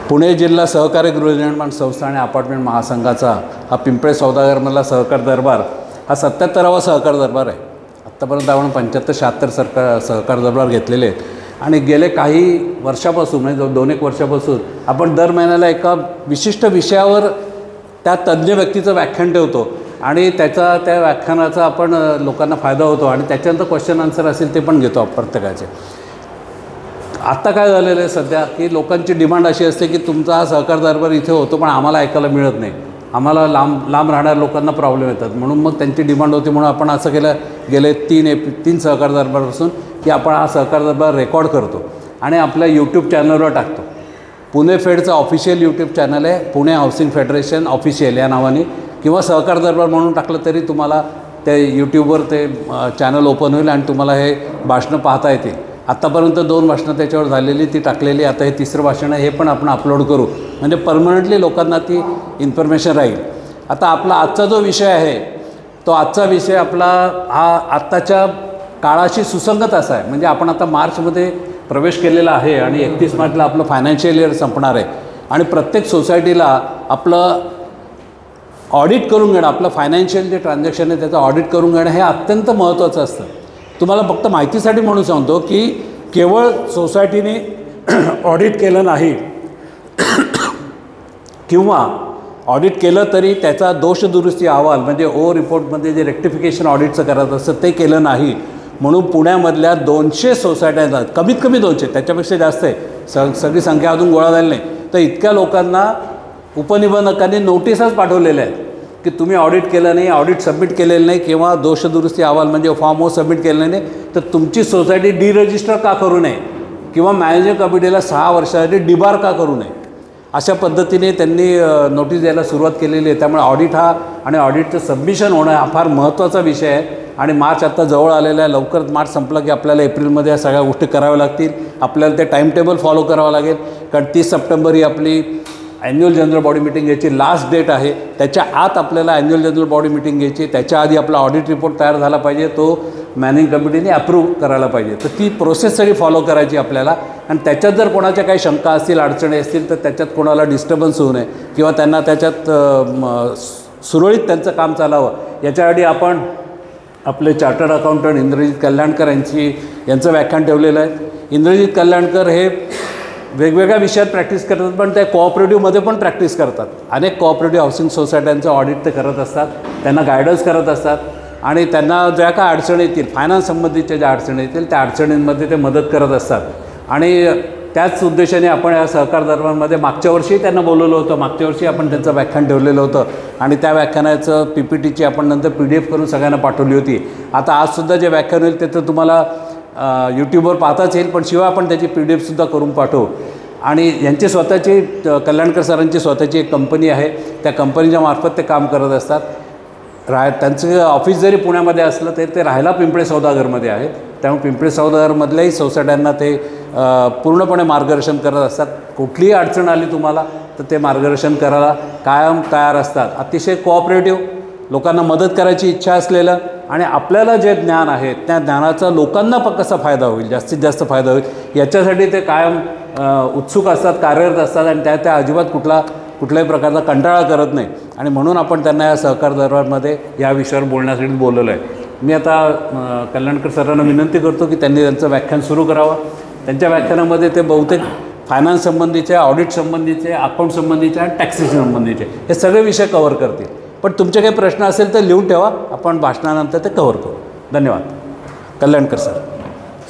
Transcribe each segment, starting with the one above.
पुणे जिल्हा सहकारी गृहनिर्माण संस्था आणि अपार्टमेंट महासंघाचा हा पिंपळे सौदागरमधला सहकार दरबार हा 77वा सहकार दरबार आहे। आत्तापर्यंत आपण 75-76 सहकार दरबार घेतलेले आहेत आणि गेले काही वर्षापासून म्हणजे 2-1 वर्षापासून आपण दर महिन्याला एका विशिष्ट विषयावर त्या तज्ज्ञ व्यक्तीचं व्याख्यान ठेवतो आणि त्या व्याख्यानाचा आपण लोकांना फायदा होतो आणि त्याच्यानंतर क्वेश्चन आन्सर असेल ते पण घेतो प्रत्येकाचे। आत्ता काय झालेलं आहे सध्या की लोकांची डिमांड अशी असते की तुमचा हा सहकार दरबार इथे होतो पण आम्हाला ऐकायला मिळत नाही, आम्हाला लांब राहणाऱ्या लोकांना प्रॉब्लेम येतात, म्हणून मग त्यांची डिमांड होती। म्हणून आपण असं केलं गेले 3 सहकार दरबारपासून की आपण हा सहकार दरबार रेकॉर्ड करतो आणि आपल्या यूट्यूब चॅनलवर टाकतो। पुणे फेडचं ऑफिशियल यूट्यूब चॅनल आहे, पुणे हाऊसिंग फेडरेशन ऑफिशियल या नावाने, किंवा सहकार दरबार म्हणून टाकलं तरी तुम्हाला ते यूट्यूबवर ते चॅनल ओपन होईल आणि तुम्हाला हे भाषणं पाहता येतील। आत्तापर्यंत 2 भाषणं त्याच्यावर झालेली ती टाकलेली, आता हे 3रं भाषण आहे, हे पण आपण अपलोड करू म्हणजे परमनंटली लोकांना ती इन्फॉर्मेशन राहील। आता आपला आजचा जो विषय आहे तो आजचा विषय आपला हा आत्ताच्या काळाशी सुसंगत असा आहे, म्हणजे आपण आता मार्चमध्ये प्रवेश केलेला आहे आणि 31 मार्चला आपलं फायनान्शियल इयर संपणार आहे आणि प्रत्येक सोसायटीला आपलं ऑडिट करून घेणं, आपलं फायनान्शियल जे ट्रान्झॅक्शन आहे त्याचं ऑडिट करून घेणं हे अत्यंत महत्त्वाचं असतं। तुम्हाला फक्त माहितीसाठी म्हणून सांगतो की केवळ सोसायटीने ऑडिट केलं नाही किंवा ऑडिट केलं तरी त्याचा दोषदुरुस्ती अहवाल म्हणजे ओ रिपोर्टमध्ये जे रेक्टिफिकेशन ऑडिटचं करत असतं ते केलं नाही, म्हणून पुण्यामधल्या 200 सोसायट्यांना, कमीत कमी 200, त्याच्यापेक्षा जास्त आहे, सगळी संख्या अजून गोळा झाली नाही, तर इतक्या लोकांना उपनिबंधकांनी नोटिसच पाठवलेल्या आहेत की तुम्ही ऑडिट केलं नाही, ऑडिट सबमिट केलेलं नाही किंवा दोषदुरुस्ती अहवाल म्हणजे फॉर्म ओ सबमिट केलेलं नाही, तर तुमची सोसायटी डिरजिस्टर का करू नये किंवा मॅनेजिंग कमिटीला 6 वर्षासाठी डिबार का करू नये, अशा पद्धतीने त्यांनी नोटीस द्यायला सुरुवात केलेली आहे। त्यामुळे ऑडिट हा आणि ऑडिटचं सबमिशन होणं हा फार महत्त्वाचा विषय आहे आणि मार्च आता जवळ आलेला आहे। लवकरच मार्च संपला की आपल्याला एप्रिलमध्ये या सगळ्या गोष्टी कराव्या लागतील, आपल्याला ते टाईम टेबल फॉलो करावं लागेल, कारण 30 सप्टेंबर ही आपली ॲन्युअल जनरल बॉडी मिटिंग घ्यायची लास्ट डेट आहे। त्याच्या आत आपल्याला ॲन्युअल जनरल बॉडी मिटिंग घ्यायची, त्याच्या आधी आपला ऑडिट रिपोर्ट तयार झाला पाहिजे, तो मॅनेजिंग कमिटीने अप्रूव्ह करायला पाहिजे, तर ती प्रोसेस सगळी फॉलो करायची आपल्याला। आणि त्याच्यात जर कोणाच्या काही शंका असतील, अडचणी असतील तर त्याच्यात कोणाला डिस्टर्बन्स होऊ नये किंवा त्यांना त्याच्यात सुरळीत त्यांचं काम चालावं याच्यासाठी आपण आपले चार्टर्ड अकाउंटंट इंद्रजित कल्याणकर यांचं व्याख्यान ठेवलेलं आहे। इंद्रजित कल्याणकर हे वेगवेगळ्या विषयात प्रॅक्टिस करतात पण ते कोऑपरेटिव्हमध्ये पण प्रॅक्टिस करतात। अनेक कोऑपरेटिव्ह हाऊसिंग सोसायट्यांचं ऑडिट ते करत असतात, त्यांना गायडन्स करत असतात आणि त्यांना ज्या काय अडचणी येतील, फायनान्स संबंधीच्या ज्या अडचणी येतील त्या अडचणींमध्ये ते मदत करत असतात। आणि त्याच उद्देशाने आपण या सहकार दरबारमध्ये मागच्या वर्षी त्यांना बोलवलं होतं, मागच्या वर्षी आपण त्यांचं व्याख्यान ठेवलेलं होतं आणि त्या व्याख्यानाचं PPTची आपण नंतर PDF करून सगळ्यांना पाठवली होती। आता आजसुद्धा जे व्याख्यान होईल ते तर तुम्हाला यूट्यूबवर पाहताच येईल, पण शिवाय आपण त्याची PDF करून पाठवू। आणि यांची स्वतःची कल्याणकर सरांची स्वतःची एक कंपनी आहे, त्या कंपनीच्या मार्फत ते काम करत असतात। त्यांचं ऑफिस जरी पुण्यामध्ये असलं तरी ते राहायला पिंपळे सौदागरमध्ये आहेत, त्यामुळे पिंपळे सौदागरमधल्याही सोसायट्यांना ते पूर्णपणे मार्गदर्शन करत असतात। कुठलीही अडचण आली तुम्हाला तर ते मार्गदर्शन करायला कायम तयार असतात। अतिशय कोऑपरेटिव्ह, लोकांना मदत करायची इच्छा असलेलं आणि आपल्याला जे ज्ञान आहे त्या ज्ञानाचा लोकांना कसा फायदा होईल, जास्तीत जास्त फायदा होईल याच्यासाठी ते कायम उत्सुक असतात, कार्यरत असतात आणि त्या अजिबात कुठल्याही प्रकारचा कंटाळा करत नाही आणि म्हणून आपण त्यांना या सहकार दरबारमध्ये या विषयावर बोलण्यासाठी बोलवलं आहे। मी आता कल्याणकर सरांना विनंती करतो की त्यांनी त्यांचं व्याख्यान सुरू करावं। त्यांच्या व्याख्यानामध्ये ते बहुतेक फायनान्स संबंधीचे, ऑडिट संबंधीचे, अकाउंट संबंधीचे आणि टॅक्सेशन संबंधीचे हे सगळे विषय कव्हर करतील। पण तुमचे काही प्रश्न असेल तर लिहून ठेवा, आपण भाषणानंतर ते कव्हर करू। धन्यवाद। कल्याणकर सर।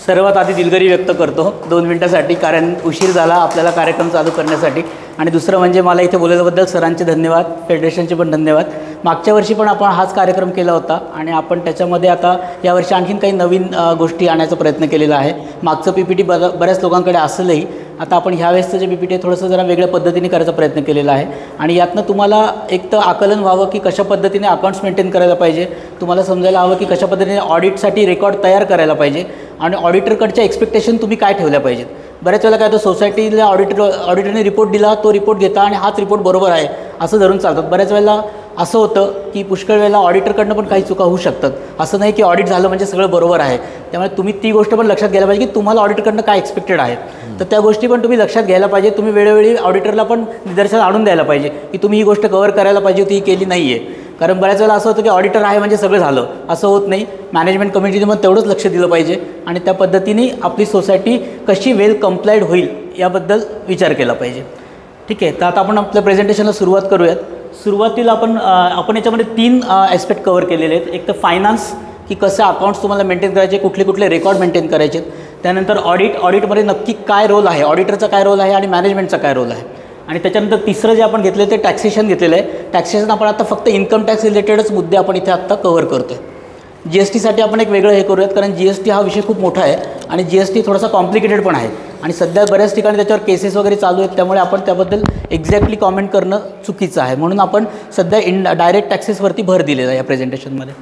सर्वात आधी दिलगिरी व्यक्त करतो 2 मिनिटासाठी, कारण उशीर झाला आपल्याला कार्यक्रम चालू करण्यासाठी। आणि दुसरं म्हणजे मला इथे बोलल्याबद्दल सरांचे धन्यवाद, फेडरेशनचे पण धन्यवाद। मागच्या वर्षी पण आपण हाच कार्यक्रम केला होता आणि आपण त्याच्यामध्ये आता यावर्षी आणखीन काही नवीन गोष्टी आणायचा प्रयत्न केलेला आहे। मागचं PPT बऱ्याच लोकांकडे असलंही आता आपण ह्यावेळेसचं जे PPT आहे थोडंसं जरा वेगळ्या पद्धतीने करायचा प्रयत्न केलेला आहे आणि यातनं तुम्हाला एक तर आकलन व्हावं की कशा पद्धतीने अकाउंट्स मेंटेन करायला पाहिजे, तुम्हाला समजायला हवं की कशा पद्धतीने ऑडिटसाठी रेकॉर्ड तयार करायला पाहिजे आणि ऑडिटरकडच्या एक्सपेक्टेशन तुम्ही काय ठेवल्या पाहिजेत। बऱ्याच वेळेला काय होतं, सोसायटीला ऑडिटरने रिपोर्ट दिला, तो रिपोर्ट घेता आणि हाच रिपोर्ट बरोबर आहे असं धरून चालतात। बऱ्याच वेळेला असं होतं की पुष्कळ वेळेला ऑडिटरकडनं पण काही चुका होऊ शकतात, असं नाही की ऑडिट झालं म्हणजे सगळं बरोबर आहे। त्यामुळे तुम्ही ती गोष्ट पण लक्षात घ्यायला पाहिजे की तुम्हाला ऑडिटरकडनं काय एक्सपेक्टेड आहे। तर त्या गोष्टी पण तुम्ही लक्षात घ्यायला पाहिजे. तुम्ही वेळोवेळी ऑडिटरला पण निदर्शन आणून द्यायला पाहिजे की तुम्ही ही गोष्ट कव्हर करायला पाहिजे होती, ही केली नाही आहे. कारण बऱ्याच वेळेला असं होतं की ऑडिटर आहे म्हणजे सगळं झालं, असं होत नाही. मॅनेजमेंट कमिटीने मग तेवढंच लक्ष दिलं पाहिजे आणि त्या पद्धतीने आपली सोसायटी कशी वेल कंप्लाईड होईल याबद्दल विचार केला पाहिजे. ठीक आहे, तर आता आपण आपल्या प्रेझेंटेशनला सुरुवात करूयात. सुरुवातीला आपण याच्यामध्ये 3 ॲस्पेक्ट कव्हर केलेले आहेत. एक तर फायनान्स, की कसं अकाउंट्स तुम्हाला मेंटेन करायचे, कुठले रेकॉर्ड मेंटेन करायचे. त्यानंतर ऑडिटमध्ये नक्की काय रोल आहे, ऑडिटरचा काय रोल आहे आणि मॅनेजमेंटचा काय रोल आहे. आणि त्याच्यानंतर तिसरं जे आपण घेतलं ते टॅक्सेशन घेतलेलं आहे. टॅक्सेशन आपण आता फक्त इन्कम टॅक्स रिलेटेडच मुद्दे आपण इथे आत्ता कव्हर करतो आहे. GSTसाठी आपण एक वेगळं हे करूयात, कारण GST हा विषय खूप मोठा आहे आणि GST थोडासा कॉम्प्लिकेटेड पण आहे आणि सध्या बऱ्याच ठिकाणी त्याच्यावर केसेस वगैरे चालू आहेत. त्यामुळे आपण त्याबद्दल एक्झॅक्टली कॉमेंट करणं चुकीचं आहे. म्हणून आपण सध्या डायरेक्ट टॅक्सेसवरती भर दिलेला आहे या प्रेझेंटेशनमध्ये.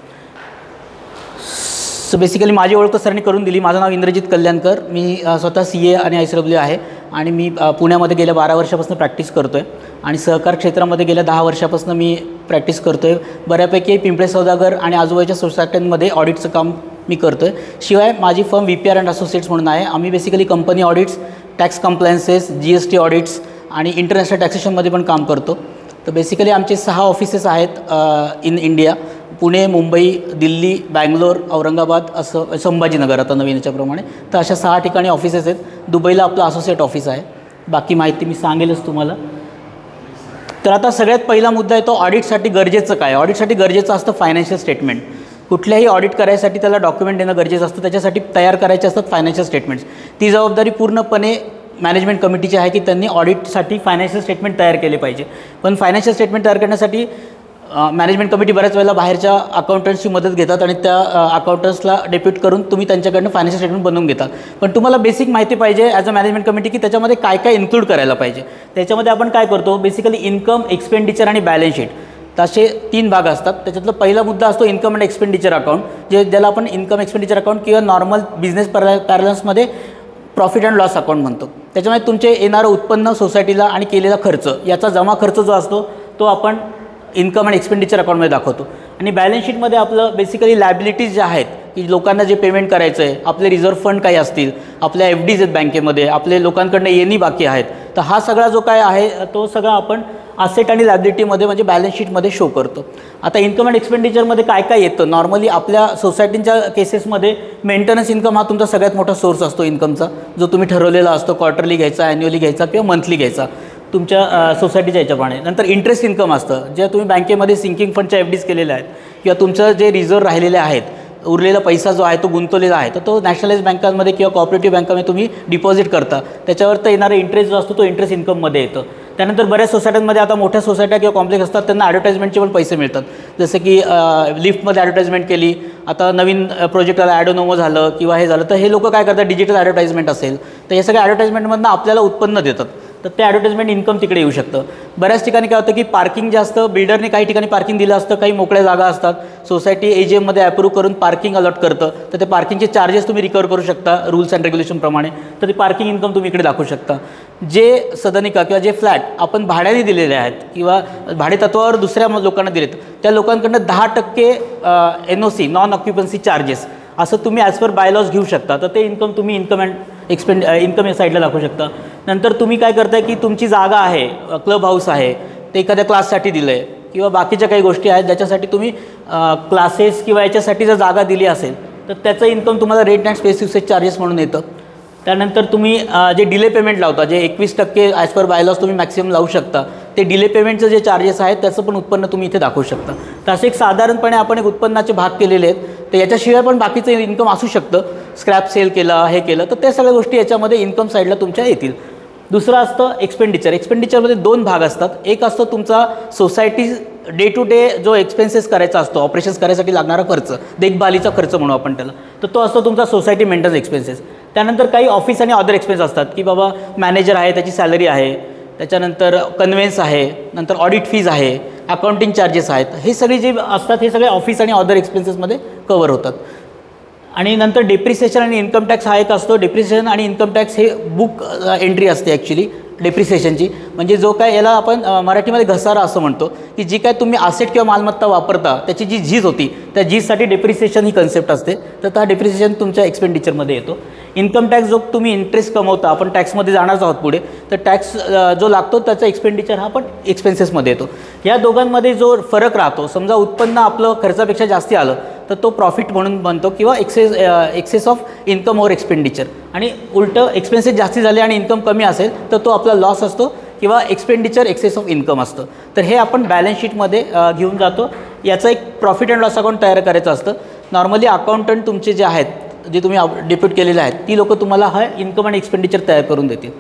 सो बेसिकली माझी ओळख सरांनी करून दिली. माझं नाव इंद्रजित कल्याणकर. मी स्वतः CA आणि ICW आहे आणि मी पुण्यामध्ये गेल्या 12 वर्षापासून प्रॅक्टिस करतो आहे आणि सहकार क्षेत्रामध्ये गेल्या 10 वर्षापासून मी प्रॅक्टिस करतो आहे. बऱ्यापैकी पिंपळे सौदागर आणि आजूबाजूच्या सोसायट्यांमध्ये ऑडिटचं काम मी करतो आहे. शिवाय माझी फर्म VPR अँड असोसिएट्स म्हणून आहे. आम्ही basically company audits, tax compliances, GST audits आणि इंटरनॅशनल टॅक्सेशनमध्ये पण काम करतो. तर बेसिकली आमचे 6 ऑफिसेस आहेत इन इंडिया. पुणे, मुंबई, दिल्ली, बँगलोर, औरंगाबाद, असं संभाजीनगर आता नवीन याच्याप्रमाणे. तर अशा 6 ठिकाणी ऑफिसेस आहेत. दुबईला आपलं असोसिएट ऑफिस आहे. बाकी माहिती मी सांगेलच तुम्हाला. तर आता सगळ्यात पहिला मुद्दा आहे तो ऑडिटसाठी गरजेचं काय. ऑडिटसाठी गरजेचं असतं फायनान्शियल स्टेटमेंट. कुठल्याही ऑडिट करायसाठी त्याला डॉक्युमेंट देणं गरजेचं असतं. त्याच्यासाठी तयार करायचे असतात फायनान्शियल स्टेटमेंट्स. ती जबाबदारी पूर्णपणे मॅनेजमेंट कमिटीची आहे की त्यांनी ऑडिटसाठी फायनान्शियल स्टेटमेंट तयार केले पाहिजे. पण फायनान्शियल स्टेटमेंट तयार करण्यासाठी मॅनेजमेंट कमिटी बऱ्याच वेळेला बाहेरच्या अकाउंटंट्सची मदत घेतात आणि त्या अकाउंटंट्सला डेप्यूट करून तुम्ही त्यांच्याकडनं फायनान्शियल स्टेटमेंट बनवून घेतात. पण तुम्हाला बेसिक माहिती पाहिजे ॲज अ मॅनेजमेंट कमिटी की त्याच्यामध्ये काय काय इन्क्लूड करायला पाहिजे. त्याच्यामध्ये आपण काय करतो, बेसिकली इन्कम, एक्सपेंडिचर आणि बॅलन्स शीट तसे 3 भाग असतात. त्याच्यातला पहिला मुद्दा असतो इन्कम अँड एक्सपेंडिचर अकाउंट, ज्याला आपण इन्कम एक्सपेंडिचर अकाउंट किंवा नॉर्मल बिझनेस पॅरलन्समध्ये प्रॉफिट अँड लॉस अकाउंट म्हणतो. त्याच्यामध्ये तुमचे येणारं उत्पन्न, सोसायटीला आणि केलेला खर्च याचा जमा खर्च जो असतो तो आपण इन्कम अँड एक्सपेंडिचर अकाउंटमध्ये दाखवतो. आणि बॅलन्स शीटमध्ये आपलं बेसिकली लायबिलिटीज ज्या आहेत की लोकांना जे पेमेंट करायचं आहे, आपले रिझर्व्ह फंड काही असतील, आपल्या FDs आहेत बँकेमध्ये, आपले लोकांकडनं येणी बाकी आहेत, तर हा सगळा जो काय आहे तो सगळा आपण असेट आणि लायबिलिटीमध्ये म्हणजे बॅलन्स शीटमध्ये शो करतो. आता इन्कम अँड एक्सपेंडिचरमध्ये काय काय येतं, नॉर्मली आपल्या सोसायटीच्या केसेसमध्ये मेंटेनन्स इन्कम हा तुमचा सगळ्यात मोठा सोर्स असतो इन्कमचा, जो तुम्ही ठरवलेला असतो, क्वार्टरली घ्यायचा, ॲन्युअली घ्यायचा किंवा मंथली घ्यायचा तुमच्या सोसायटीच्या याच्याप्रमाणे. नंतर इंटरेस्ट इन्कम असतं, जे तुम्ही बँकेमध्ये सिंकिंग फंडच्या FDs केलेल्या आहेत किंवा तुमचं जे रिझर्व्ह राहिलेले आहेत, उरलेला पैसा जो आहे तो गुंतवलेला आहे, तर तो नॅशनलाइज बँकांमध्ये किंवा कॉपरेटिव्ह बँकामध्ये तुम्ही डिपॉझिट करता, त्याच्यावर तर येणारा इंटरेस्ट जो असतो तो इंटरेस्ट इन्कममध्ये येतो. त्यानंतर बऱ्याच सोसायट्यांमध्ये आता मोठ्या सोसायट्या किंवा कॉम्प्लेक्स असतात, त्यांना ॲडव्हर्टाइजमेंटचे पण पैसे मिळतात. जसं की लिफ्टमध्ये ॲडव्हर्टाइजमेंट केली, आता नवीन प्रोजेक्ट आला, ॲडोनोमो झालं किंवा हे झालं, तर हे लोक काय करतात, डिजिटल ॲडव्हर्टाइजमेंट असेल तर हे सगळ्या ॲडव्हर्टाइजमेंटमधनं आपल्याला उत्पन्न देतात, तर ते ॲडव्हर्टाइजमेंट इन्कम तिकडे येऊ शकतं. बऱ्याच ठिकाणी काय होतं की पार्किंग जे असतं, बिल्डरने काही ठिकाणी पार्किंग दिलं असतं, काही मोकळ्या जागा असतात, सोसायटी AGMमध्ये अप्रूव्ह करून पार्किंग अलॉट करतं, तर ते पार्किंगचे चार्जेस तुम्ही रिकवर करू शकता रूल्स अँड रेग्युलेशनप्रमाणे, तर ते पार्किंग इन्कम तुम्ही इकडे दाखवू शकता. जे सदनिका किंवा जे फ्लॅट आपण भाड्याने दिलेले आहेत किंवा भाडेतत्वावर दुसऱ्या लोकांना दिलेत, त्या लोकांकडनं 10% NOC नॉन ऑक्युपन्सी चार्जेस असं तुम्ही ॲज पर बायलॉज घेऊ शकता, तर ते इन्कम तुम्ही इन्कम इन्कम या साईडला दाखवू शकता. नंतर तुम्ही काय करताय की तुमची जागा आहे, क्लब हाऊस आहे, ते एखाद्या क्लाससाठी दिलं आहे किंवा बाकीच्या काही गोष्टी आहेत ज्याच्यासाठी तुम्ही क्लासेस किंवा याच्यासाठी जर जागा दिली असेल तर त्याचं इन्कम तुम्हाला rent and space usage charges म्हणून येतं. त्यानंतर तुम्ही जे डिले पेमेंट लावता, जे 21% ॲज पर बायलॉज तुम्ही मॅक्सिमम लावू शकता, ते डिले पेमेंटचं जे चार्जेस आहेत त्याचं पण उत्पन्न तुम्ही इथे दाखवू शकता. तर असे एक साधारणपणे आपण एक उत्पन्नाचे भाग केलेले आहेत. तर याच्याशिवाय पण बाकीचं इन्कम असू शकतं, स्क्रॅप सेल केला, हे केलं, तर त्या सगळ्या गोष्टी याच्यामध्ये इन्कम साईडला तुमच्या येतील. दुसरं असतं एक्सपेंडिचर. एक्सपेंडिचरमध्ये 2 भाग असतात. एक असतो तुमचा सोसायटी डे टू डे जो एक्सपेन्सेस करायचा असतो, ऑपरेशन्स करायसाठी लागणारा खर्च, देखभालीचा खर्च म्हणू आपण त्याला, तर तो असतो तुमचा सोसायटी मेंटेनन्स एक्सपेन्सेस. त्यानंतर काही ऑफिस आणि अदर एक्सपेन्स असतात की बाबा मॅनेजर आहे, त्याची सॅलरी आहे, त्याच्यानंतर कन्व्हेन्स आहे, नंतर ऑडिट फीज आहे, अकाउंटिंग चार्जेस आहेत, हे सगळे जे असतात हे सगळे ऑफिस आणि अदर एक्सपेन्सेसमध्ये कवर होतात. आणि नंतर डेप्रिसिएशन आणि इन्कम टॅक्स हा एक असतो. डेप्रिसिएशन आणि इन्कम टॅक्स हे बुक एंट्री असते ॲक्च्युली, डेप्रिसिएशनची, म्हणजे जो काय याला आपण मराठीमध्ये घसारा असं म्हणतो, की जी काय तुम्ही असेट किंवा मालमत्ता वापरता त्याची जी झीज होती त्या झीजसाठी डेप्रिसिएशन ही कन्सेप्ट असते. तर हा डेप्रिसिएशन तुमच्या एक्सपेंडिचरमध्ये येतो. इन्कम टॅक्स जो तुम्ही इंटरेस्ट कमवता, आपण टॅक्समध्ये जाणारच आहोत पुढे, तर टॅक्स जो लागतो त्याचा एक्सपेंडिचर हा पण एक्सपेन्सेसमध्ये येतो. या दोघांमध्ये जो फरक राहतो, समजा उत्पन्न आपलं खर्चापेक्षा जास्ती आलं तर तो प्रॉफिट म्हणून बनतो किंवा excess of income over expenditure, आणि उलटं एक्सपेन्सेस जास्ती झाले आणि इन्कम कमी असेल तर तो आपला लॉस असतो किंवा एक्सपेंडिचर एक्सेस ऑफ इन्कम असतं. तर हे आपण बॅलन्स शीटमध्ये घेऊन जातो. याचं एक प्रॉफिट अँड लॉस अकाउंट तयार करायचं असतं. नॉर्मली अकाउंटंट तुमचे जे आहेत, जे तुम्ही डेप्यूट केलेले आहेत, ती लोकं तुम्हाला हा इन्कम आणि एक्सपेंडिचर तयार करून देतील.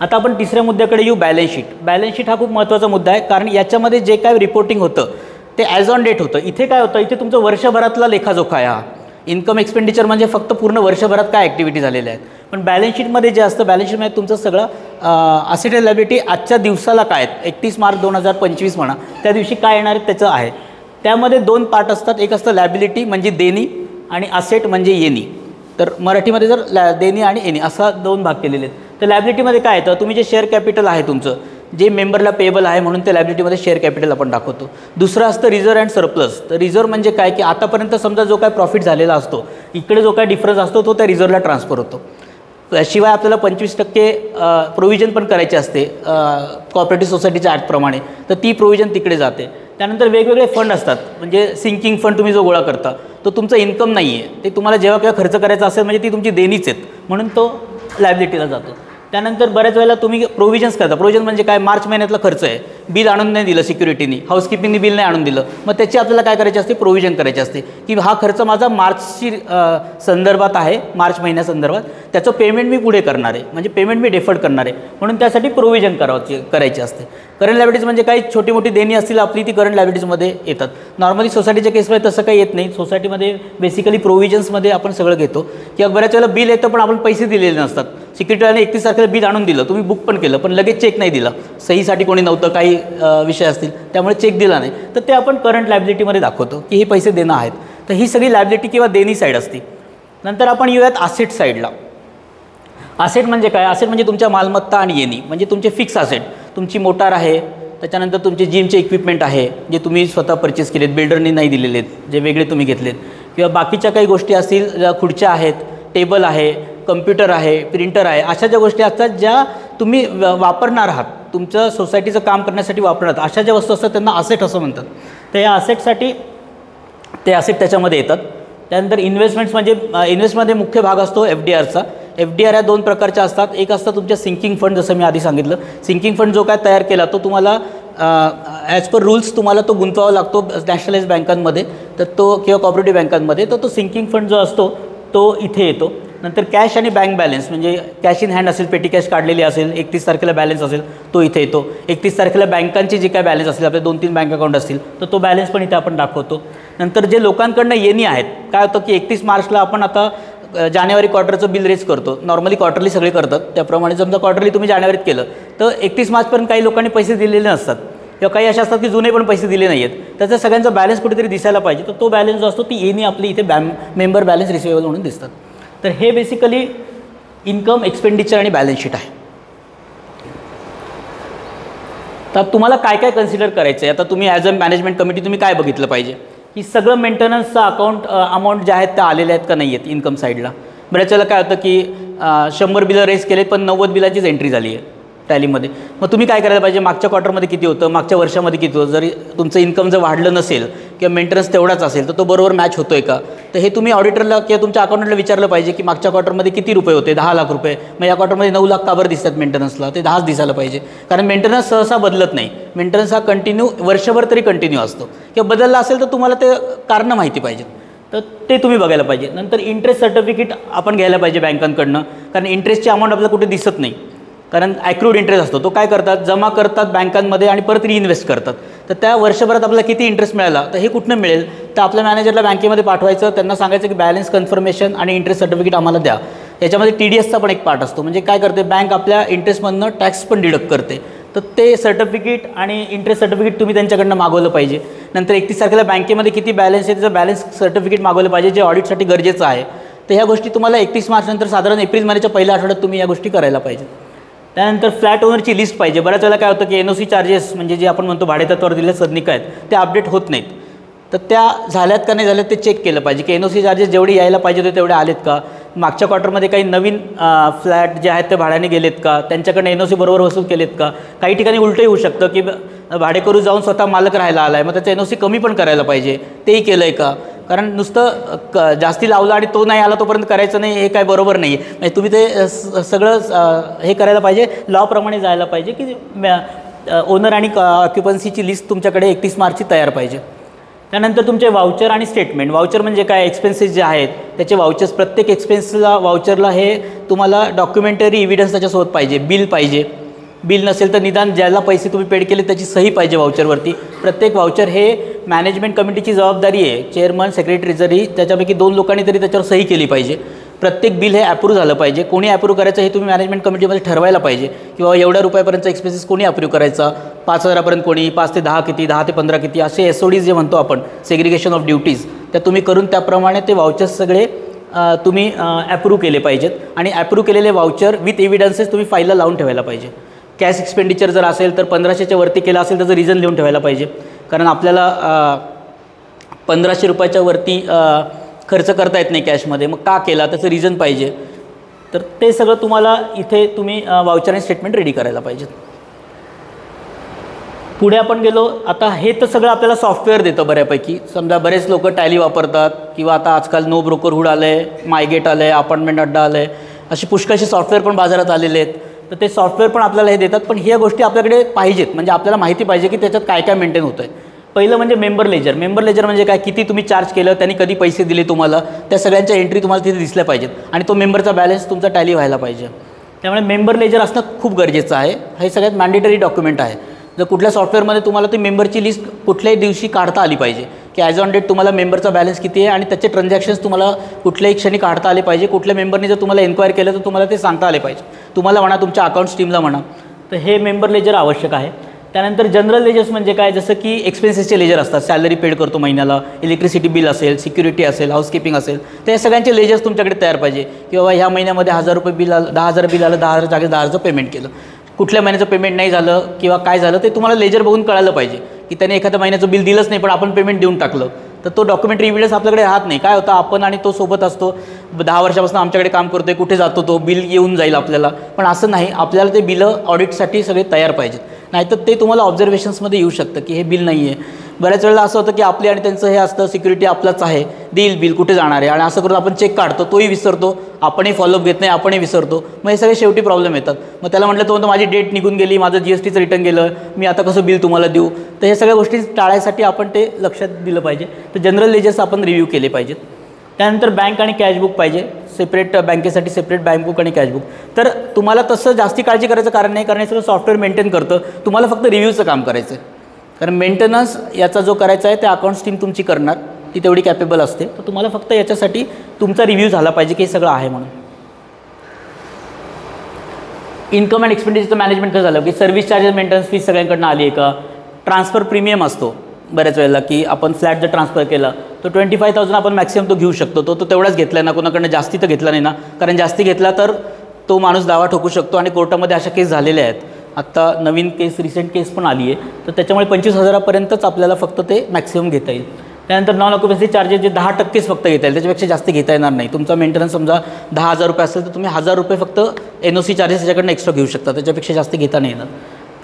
आता आपण तिसऱ्या मुद्द्याकडे येऊ, बॅलन्स शीट. बॅलन्स शीट हा खूप महत्त्वाचा मुद्दा आहे, कारण याच्यामध्ये जे काय रिपोर्टिंग होतं ते ॲज ऑन डेट होतं. इथे काय होतं, इथे तुमचं वर्षभरातला लेखाजोखा आहे. हा इन्कम एक्सपेंडिचर म्हणजे फक्त पूर्ण वर्षभरात काय ॲक्टिव्हिटी झालेल्या आहेत. पण बॅलन्स शीटमध्ये जे असतं, बॅलन्स शीटमध्ये तुमचं सगळं असेट अँड लायबिलिटी आजच्या दिवसाला काय आहेत, 31 मार्च 2025 म्हणा, त्या दिवशी काय येणार आहेत त्याचं आहे. त्यामध्ये 2 पार्ट असतात. एक असतं लायबिलिटी म्हणजे देणी, आणि असेट म्हणजे येणी. तर मराठीमध्ये जर देणी आणि येणी असा 2 भाग केलेले आहेत. तर लायबिलिटीमध्ये काय येतं, तुम्ही जे शेअर कॅपिटल आहे तुमचं, जे मेंबरला पेएबल आहे म्हणून ते लायबिलिटीमध्ये शेअर कॅपिटल आपण दाखवतो. दुसरं असतं रिझर्व अँड सरप्लस. तर रिझर्व म्हणजे काय, की आतापर्यंत समजा जो काय प्रॉफिट झालेला असतो, इकडे जो काय डिफरन्स असतो तो त्या रिझर्वला ट्रान्सफर होतो. शिवाय आपल्याला 25% प्रोव्हिजन पण करायची असते कॉपरेटिव्ह सोसायटीच्या ॲक्टप्रमाणे, तर ती प्रोव्हिजन तिकडे जाते. त्यानंतर वेगवेगळे फंड असतात, म्हणजे सिंकिंग फंड तुम्ही जो गोळा करता तो तुमचं इन्कम नाही आहे, ते तुम्हाला जेव्हा केव्हा खर्च करायचा असेल म्हणजे ती तुमची देणीच आहेत, म्हणून तो लायबिलिटीला जातो. त्यानंतर बऱ्याच वेळेला तुम्ही प्रोव्हिजन्स करता. प्रोव्हिजन म्हणजे काय, मार्च महिन्यातला खर्च आहे, बिल आणून नाही दिलं सिक्युरिटीनी, हाऊसकीपिंगनी बिल नाही आणून दिलं, मग त्याची आपल्याला काय करायची असते, प्रोव्हिजन करायची असते, की हा खर्च माझा मार्चची संदर्भात आहे, मार्च महिन्यासंदर्भात, त्याचं पेमेंट मी पुढे करणार आहे, म्हणजे पेमेंट मी डेफर्ड करणार आहे, म्हणून त्यासाठी प्रोव्हिजन करायची असते. करंट लायबिलिटीज म्हणजे काही छोटी मोठी देणी असतील आपली, ती करंट लायबिलिटीजमध्ये येतात. नॉर्मली सोसायटीच्या केसमध्ये तसं काही येत नाही. सोसायटीमध्ये बेसिकली प्रोव्हिजन्समध्ये आपण सगळं घेतो, किंवा बऱ्याच वेळेला बिल येतं पण आपण पैसे दिलेले नसतात. सिक्युरिटीवाल्याने 31 तारखेला बिल आणून दिलं, तुम्ही बुक पण केलं, पण लगेच चेक नाही दिला, सहीसाठी कोणी नव्हतं, काही विषय असतील त्यामुळे चेक दिला नाही, तर ते आपण करंट लायबिलिटीमध्ये दाखवतो की हे पैसे देणं आहेत. तर ही सगळी लायबिलिटी किंवा देणी साईड असते. नंतर आपण येऊयात असेट साईडला. असेट म्हणजे काय, असेट म्हणजे तुमच्या मालमत्ता आणि येणी, म्हणजे तुमचे फिक्स असेट, तुमची मोटार आहे, त्याच्यानंतर तुमचे जिमचे इक्विपमेंट आहे जे तुम्ही स्वतः परचेस केलेत, बिल्डरनी नाही दिलेले आहेत, जे वेगळे तुम्ही घेतलेत, किंवा बाकीच्या काही गोष्टी असतील, खुर्च्या आहेत, टेबल आहे, कम्प्युटर आहे, प्रिंटर आहे, अशा ज्या गोष्टी असतात ज्या तुम्ही वापरणार आहात, तुमचं सोसायटीचं काम करण्यासाठी वापरणार आहात, अशा ज्या वस्तू असतात त्यांना असेट असं म्हणतात. तर या असेटसाठी ते असेट त्याच्यामध्ये येतात. त्यानंतर इन्व्हेस्टमेंट्स म्हणजे इन्व्हेस्टमध्ये मुख्य भाग असतो FDRचा. FDR या 2 प्रकारच्या असतात. एक असतं तुमच्या सिंकिंग फंड, जसं मी आधी सांगितलं. सिंकिंग फंड जो काय तयार केला तो तुम्हाला ॲज पर रूल्स तुम्हाला तो गुंतवावा लागतो नॅशनलाइज बँकांमध्ये, तर तो किंवा कॉपरेटिव्ह बँकांमध्ये, तर तो सिंकिंग फंड जो असतो तो इथे येतो. नंतर कॅश आणि बँक बॅलन्स म्हणजे कॅश इन हँड असेल, पेटी कॅश काढलेली असेल, 31 तारखेला बॅलन्स असेल तो इथे येतो. 31 तारखेला बँकांची जी काय बॅलन्स असेल, आपले 2-3 बँक अकाउंट असतील तर तो बॅलन्स पण इथे आपण दाखवतो. नंतर जे लोकांकडनं येणी आहेत, काय होतं की 31 मार्चला आपण आता जानेवारी क्वार्टरचं बिल रेज करतो. नॉर्मली क्वार्टरली सगळे करतात, त्याप्रमाणे समजा क्वार्टरली तुम्ही जानेवारीत केलं तर 31 मार्चपर्यंत काही लोकांनी पैसे दिलेले नसतात, किंवा काही अशा असतात की जुने पण पैसे दिले नाही आहेत, त्याचा सगळ्यांचा बॅलन्स कुठेतरी दिसायला पाहिजे, तर तो बॅलन्स जो असतो ती येणी आपली इथे मेंबर बॅलन्स रिसिवेबल म्हणून दिसतात. तर हे बेसिकली इन्कम, एक्सपेंडिचर आणि बॅलन्स शीट आहे. तर तुम्हाला काय काय कन्सिडर करायचं आहे, आता तुम्ही ॲज अ मॅनेजमेंट कमिटी तुम्ही काय बघितलं पाहिजे, की सगळं मेंटेनन्सचं अमाऊंट ज्या आहेत त्या आलेल्या आहेत का नाही आहेत इन्कम साईडला. बऱ्याच वेळेला काय होतं की 100 बिलं रेस केले पण 90 बिलाचीच एंट्री झाली आहे टॅलीमध्ये. मग तुम्ही काय करायला पाहिजे, मागच्या क्वार्टरमध्ये किती होतं, मागच्या वर्षामध्ये किती होतं, जरी तुमचं इन्कम जर वाढलं नसेल किंवा मेंटेनन्स तेवढाच असेल तर तो बरोबर मॅच होतो आहे का, तर हे तुम्ही ऑडिटरला किंवा तुमच्या अकाउंटंटला विचारलं पाहिजे की मागच्या क्वार्टरमध्ये किती रुपये होते, 10 लाख रुपये, मग या क्वार्टरमध्ये 9 लाख का बरं दिसतात मेंटेनन्सला, ते 10च दिसायला पाहिजे, कारण मेंटेनन्स सहसा बदलत नाही. मेंटेनन्स हा कंटिन्यू वर्षभर तरी कंटिन्यू असतो, किंवा बदलला असेल तर तुम्हाला ते कारणं माहिती पाहिजेत, तर ते तुम्ही बघायला पाहिजे. नंतर इंटरेस्ट सर्टिफिकेट आपण घ्यायला पाहिजे बँकांकडनं, कारण इंटरेस्टची अमाऊंट आपल्याला कुठे दिसत नाही, कारण ॲक्रूड इंटरेस्ट असतो, तो काय करतात, जमा करतात बँकांमध्ये आणि परत रिइन्व्हेस्ट करतात. तर त्या वर्षभरात आपल्याला किती इंटरेस्ट मिळाला, तर हे कुठनं मिळेल, तर आपल्या मॅनेजरला बँकेमध्ये पाठवायचं, त्यांना सांगायचं की बॅलन्स कन्फर्मेशन आणि इंटरेस्ट सर्टिफिकेट आम्हाला द्या. याच्यामध्ये TDSचा पण एक पार्ट असतो, म्हणजे काय करते बँक आपल्या इंटरेस्टमधनं टॅक्स पण डिडक्ट करते, तर ते सर्टिफिकेट आणि इंटरेस्ट सर्टिफिकेट तुम्ही त्यांच्याकडनं मागवलं पाहिजे. नंतर 31 तारखेला बँकेमध्ये किती बॅलन्स आहे त्याचं बॅलन्स सर्टिफिकेट मागवलं पाहिजे, जे ऑडिटसाठी गरजेचं आहे. तर ह्या गोष्टी तुम्हाला 31 मार्च नंतर साधारण एप्रिल महिन्याच्या पहिल्या आठवड्यात तुम्ही या गोष्टी करायला पाहिजे. त्यानंतर फ्लॅट ओनरची लिस्ट पाहिजे. बऱ्याच वेळेला काय होतं की NOC चार्जेस म्हणजे जे आपण म्हणतो भाडेतत्त्वावर दिलेले सदनिका आहेत ते अपडेट होत नाहीत. तर त्या झाल्यात का नाही झाल्यात ते चेक केलं पाहिजे की NOC चार्जेस जेवढे यायला पाहिजे होते तेवढे आलेत का. मागच्या क्वार्टरमध्ये काही नवीन फ्लॅट जे आहेत ते भाड्याने गेलेत का, त्यांच्याकडे NOC बरोबर वसूल केलेत का. काही ठिकाणी उलटंही होऊ शकतं की भाडेकरू जाऊन स्वतः मालक राहायला आला आहे, मग त्याचं NOC कमी पण करायला पाहिजे, तेही केलं आहे का. कारण नुसतं जास्ती लावलं आणि तो नाही आला तोपर्यंत करायचं नाही, हे काय बरोबर नाही आहे. म्हणजे तुम्ही ते सगळं हे करायला पाहिजे, लॉप्रमाणे जायला पाहिजे की ओनर आणि ऑक्युपन्सीची लिस्ट तुमच्याकडे 31 मार्चची तयार पाहिजे. त्यानंतर तुमचे वाउचर आणि स्टेटमेंट. वाउचर म्हणजे काय, एक्सपेन्सेस जे आहेत त्याचे वाउचर्स, प्रत्येक एक्सपेन्सला वाउचरला हे तुम्हाला डॉक्युमेंटरी एव्हिडन्स त्याच्यासोबत पाहिजे. बिल पाहिजे, बिल नसेल तर निदान ज्याला पैसे तुम्ही पेड केले त्याची सही पाहिजे वाउचरवरती. प्रत्येक वाउचर हे मॅनेजमेंट कमिटीची जबाबदारी आहे, चेअरमन सेक्रेटरी जरी त्याच्यापैकी 2 लोकांनी तरी त्याच्यावर सही केली पाहिजे. प्रत्येक बिल हे अप्रूव्ह झालं पाहिजे. कोणी अप्रूव्ह करायचं हे तुम्ही मॅनेजमेंट कमिटीमध्ये ठरवायला पाहिजे की बाबा एवढ्या रुपयापर्यंतचा एक्सपेन्सेस कोणी अप्रूव्ह करायचा, 5,000पर्यंत कोणी, 5 ते 10 किती, 10 ते 15 किती, असे SODs जे म्हणतो आपण, सेग्रिगेशन ऑफ ड्युटीज, त्या तुम्ही करून त्याप्रमाणे ते वाउचर्स सगळे तुम्ही अप्रूव्ह केले पाहिजेत. आणि अप्रूव्ह केलेले वाउचर विथ एव्हिडन्सेस तुम्ही फाईलला लावून ठेवायला पाहिजे. कॅश एक्सपेंडिचर जर असेल तर 1500च्या वरती केलं असेल त्याचं रिझन लिहून ठेवायला पाहिजे. कारण आपल्याला 1500 रुपयाच्या वरती खर्च करता येत नाही कॅशमध्ये, मग का केला त्याचं रिझन पाहिजे. तर ते सगळं तुम्हाला इथे तुम्ही वाउचर आणि स्टेटमेंट रेडी करायला पाहिजे. पुढे आपण गेलो, आता हे तर सगळं आपल्याला सॉफ्टवेअर देतं बऱ्यापैकी. समजा बरेच लोक टॅली वापरतात किंवा आता आजकाल नो ब्रोकरहूड आलं आहे, मायगेट आलं आहे, अपार्टमेंट अड्डा आलं आहे, अशी पुष्कळशी सॉफ्टवेअर पण बाजारात आलेले आहेत. तर ते सॉफ्टवेअर पण आपल्याला हे देतात, पण ह्या गोष्टी आपल्याकडे पाहिजेत. म्हणजे आपल्याला माहिती पाहिजे की त्याच्यात काय काय मेंटेन होतं आहे. पहिलं म्हणजे मेंबर लेजर. मेंबर लेजर म्हणजे काय, किती तुम्ही चार्ज केलं, त्यांनी कधी पैसे दिले तुम्हाला, त्या सगळ्यांच्या एंट्री तुम्हाला तिथे दिसल्या पाहिजेत आणि तो मेंबरचा बॅलन्स तुमचा टॅली व्हायला पाहिजे. त्यामुळे मेंबर लेजर असणं खूप गरजेचं आहे. हे सगळ्यात मॅन्डेटरी डॉक्युमेंट आहे. जर कुठल्या सॉफ्टवेअरमध्ये तुम्हाला ती मेंबरची लिस्ट कुठल्याही दिवशी काढता आली पाहिजे की ॲज ऑन डेट तुम्हाला मेंबरचा बॅलन्स किती आहे आणि त्याचे ट्रान्झॅक्शन्स तुम्हाला कुठल्याही क्षणी काढता आले पाहिजे. कुठल्या मेंबरने जर तुम्हाला एन्क्वायरी केलं तर तुम्हाला ते सांगता आले पाहिजे, तुम्हाला म्हणा, तुमच्या अकाउंट्स टीमला म्हणा. तर हे मेंबर लेजर आवश्यक आहे. त्यानंतर जनरल लेजर्स म्हणजे काय, जसं की एक्सपेन्सेसचे लेजर असतात, सॅलरी पेड करतो महिन्याला, इलेक्ट्रिसिटी बिल असेल, सिक्युरिटी असेल, हाऊसकीपिंग असेल, तर हे सगळ्यांचे लेजर्स तुमच्याकडे तयार पाहिजे की बाबा ह्या महिन्यामध्ये 1000 रुपये बिल आलं, 10,000 बिल आलं, 10,000 जागेत 10,000चं पेमेंट केलं. कुठल्या महिन्याचं पेमेंट नाही झालं किंवा काय झालं ते तुम्हाला लेजर बघून कळालं पाहिजे की त्याने एखाद्या महिन्याचं बिल दिलंच नाही पण आपण पेमेंट देऊन टाकलं, तर तो डॉक्युमेंटरी एव्हिडन्स आपल्याकडे राहत नाही. काय होतं, आपण आणि तो सोबत असतो, 10 वर्षापासून आमच्याकडे काम करतोय, कुठे जातो तो, बिल येऊन जाईल आपल्याला. पण असं नाही, आपल्याला ते बिलं ऑडिटसाठी सगळे तयार पाहिजेत. नाहीतर ते तुम्हाला ऑब्झर्वेशन्समध्ये येऊ शकतं की हे बिल नाही आहे. बऱ्याच वेळेला असं होतं की आपली आणि त्यांचं हे असतं, सिक्युरिटी आपलाच आहे, देईल बिल, कुठे जाणार आहे, आणि असं करून आपण चेक काढतो, तोही विसरतो, आपणही फॉलोअप घेत नाही, आपणही विसरतो. मग हे सगळे शेवटी प्रॉब्लेम येतात. मग त्याला म्हटलं तो म्हणतो माझी डेट निघून गेली, माझं GSTचं रिटर्न गेलं, मी आता कसं बिल तुम्हाला देऊ. तर हे सगळ्या गोष्टी टाळायसाठी आपण ते लक्षात दिलं पाहिजे. तर जनरल लेजर्स आपण रिव्ह्यू केले पाहिजेत. त्यानंतर बँक आणि कॅशबुक पाहिजे, सेपरेट बँकेसाठी सेपरेट बँकबुक आणि कॅशबुक. तर तुम्हाला तसं जास्ती काळजी करायचं कारण नाही, कारण हे सगळं सॉफ्टवेअर मेंटेन करतं. तुम्हाला फक्त रिव्ह्यूचं काम करायचं आहे. कारण मेंटेनन्स याचा जो करायचा आहे ते अकाउंट्स टीम तुमची करणार, ती तेवढी कॅपेबल असते. तर तुम्हाला फक्त याच्यासाठी तुमचा रिव्ह्यू झाला पाहिजे की हे सगळं आहे म्हणून. इन्कम अँड एक्सपेंडिचरचं मॅनेजमेंट कसं झालं की सर्व्हिस चार्जेस, मेंटेनन्स फीस सगळ्यांकडनं आली आहे का. ट्रान्सफर प्रीमियम असतो बऱ्याच वेळेला की आपण फ्लॅट जर ट्रान्सफर केला तो 25,000 आपण मॅक्सिमम तो घेऊ शकतो. तो तेवढाच घेतला आहे ना, कोणाकडनं जास्ती तर घेतला नाही ना, कारण जास्ती घेतला तर तो माणूस दावा ठोकू शकतो आणि कोर्टामध्ये अशा केस झालेल्या आहेत. आत्ता नवीन केस, रिसेंट केस पण आली आहे. तर त्याच्यामुळे 25,000पर्यंतच आपल्याला फक्त ते मॅक्सिमम घेता येईल. त्यानंतर नॉन ऑक्युपन्सी चार्जेस जे 10%च फक्त घेता येईल, त्याच्यापेक्षा जास्त घेता येणार नाही. तुमचा मेंटेनन्स समजा 10,000 रुपये असेल तर तुम्ही 1,000 रुपये फक्त NOC चार्जेस त्याच्याकडनं एक्स्ट्रा घेऊ शकता, त्याच्यापेक्षा जास्त घेता नाही येणार.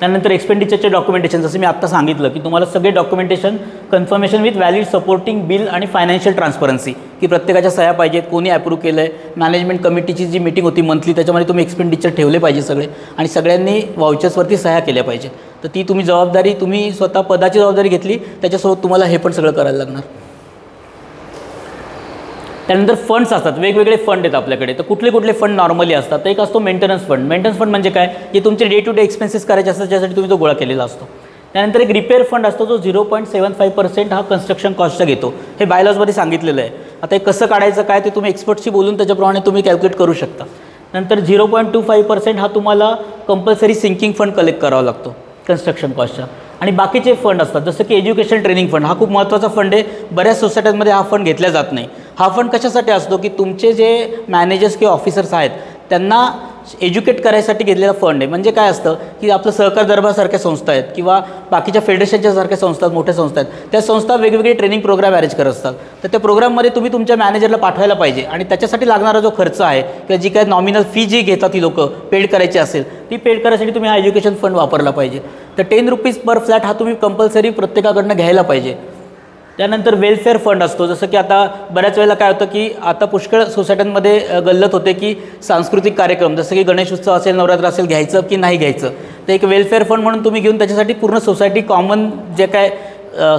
त्यानंतर एक्सपेंडिचरचे डॉक्युमेंटेशन, जसं मी आत्ता सांगितलं की तुम्हाला सगळे documentation confirmation with valid supporting bill आणि फायनान्शियल ट्रान्सपरन्सी की प्रत्येकाच्या सह्या पाहिजेत, कोणी अप्रूव्ह केलं आहे. मॅनेजमेंट कमिटीची जी मीटिंग होती मंथली त्याच्यामध्ये तुम्ही एक्सपेंडिचर ठेवले पाहिजे सगळे, आणि सगळ्यांनी वाउचर्सवरती सह्या केल्या पाहिजे. तर ती तुम्ही जबाबदारी, तुम्ही स्वतः पदाची जबाबदारी घेतली, त्याच्यासोबत तुम्हाला हे पण सगळं करायला लागणार. त्यानंतर फंड्स असतात, वेगवेगळे फंड आहेत आपल्याकडे. तर कुठले कुठले फंड नॉर्मली असतात, तर एक असतो मेंटेनन्स फंड. मेंटेनन्स फंड म्हणजे काय, की तुमचे डे टू डे एक्सपेन्सेस करायचे असतात त्यासाठी तुम्ही तो गोळा केलेला असतो. त्यानंतर एक रिपेअर फंड असतो जो 0.75% हा कन्स्ट्रक्शन कॉस्टचा घेतो. हे बायलॉजमध्ये सांगितलेलं आहे. आता हे कसं काढायचं काय ते तुम्ही एक्सपर्टशी बोलून त्याच्याप्रमाणे तुम्ही कॅल्क्युलेट करू शकता. नंतर 0.25% हा तुम्हाला कंपल्सरी सिंकिंग फंड कलेक्ट करावा लागतो कन्स्ट्रक्शन कॉस्टचा. आणि बाकीचे फंड असतात जसं की एज्युकेशन ट्रेनिंग फंड, हा खूप महत्त्वाचा फंड आहे. बऱ्याच सोसायट्यांमध्ये हा फंड घेतला जात नाही. हा फंड कशासाठी असतो की तुमचे जे मॅनेजर्स किंवा ऑफिसर्स आहेत त्यांना एज्युकेट करायसाठी घेतलेला फंड आहे. म्हणजे काय असतं की आपलं सहकार दरबारसारख्या संस्था आहेत किंवा बाकीच्या फेडरेशनच्या सारख्या संस्था, मोठ्या संस्था आहेत, त्या संस्था वेगवेगळे ट्रेनिंग प्रोग्राम अरेंज करत असतात. तर त्या प्रोग्राममध्ये तुम्ही तुमच्या मॅनेजरला पाठवायला पाहिजे आणि त्याच्यासाठी लागणारा जो खर्च आहे किंवा जी काय नॉमिनल फी जी घेतात ती लोक पेड करायची असेल ती पेड करायसाठी तुम्ही हा एज्युकेशन फंड वापरला पाहिजे. तर 10 रुपीज पर फ्लॅट हा तुम्ही कंपल्सरी प्रत्येकाकडनं घ्यायला पाहिजे. त्यानंतर वेलफेअर फंड असतो. जसं की आता बऱ्याच वेळेला काय होतं की आता पुष्कळ सोसायट्यांमध्ये गल्लत होते की सांस्कृतिक कार्यक्रम जसं की गणेश उत्सव असेल, नवरात्र असेल, घ्यायचं की नाही घ्यायचं. तर एक वेलफेअर फंड म्हणून तुम्ही घेऊन त्याच्यासाठी पूर्ण सोसायटी कॉमन जे काय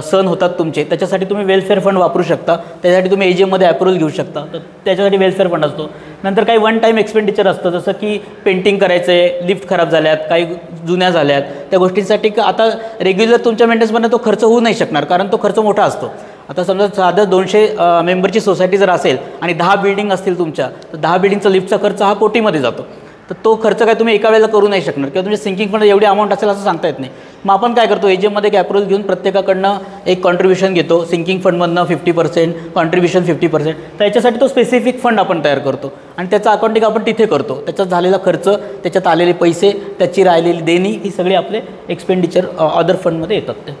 सण होतात तुमचे त्याच्यासाठी तुम्ही वेलफेअर फंड वापरू शकता. त्याच्यासाठी तुम्ही AGMमध्ये अप्रूव्हल घेऊ शकता. तर त्याच्यासाठी वेलफेअर फंड असतो. नंतर काही वन टाईम एक्सपेंडिचर असतं जसं की पेंटिंग करायचं आहे, लिफ्ट खराब झाल्यात, काही जुन्या झाल्यात, त्या गोष्टींसाठी आता रेग्युलर तुमच्या मेंटेनन्समध्ये तो खर्च होऊ नाही शकणार कारण तो खर्च मोठा असतो. आता समजा साधं 200 मेंबरची सोसायटी जर असेल आणि 10 बिल्डिंग असतील तुमच्या तर 10 बिल्डिंगचा लिफ्टचा खर्च हा कोटीमध्ये जातो. तर तो खर्च काय तुम्ही एका वेळेला करू नाही शकणार किंवा तुमच्या सिंकिंग फंड एवढी अमाऊंट असेल असं सांगता येत नाही. मग आपण काय करतो AGMमध्ये एक अप्रूव्हल घेऊन प्रत्येकाकडनं एक कॉन्ट्रीब्युशन घेतो. सिंकिंग फंडमधनं 50%, कॉन्ट्रीब्युशन 50%. तर याच्यासाठी तो स्पेसिफिक फंड आपण तयार करतो आणि त्याचं अकाउंटिंग आपण तिथे करतो. त्याच्यात झालेला खर्च, त्याच्यात आलेले पैसे, त्याची राहिलेली देणी ही सगळी आपले एक्सपेंडिचर अदर फंडमध्ये येतात. ते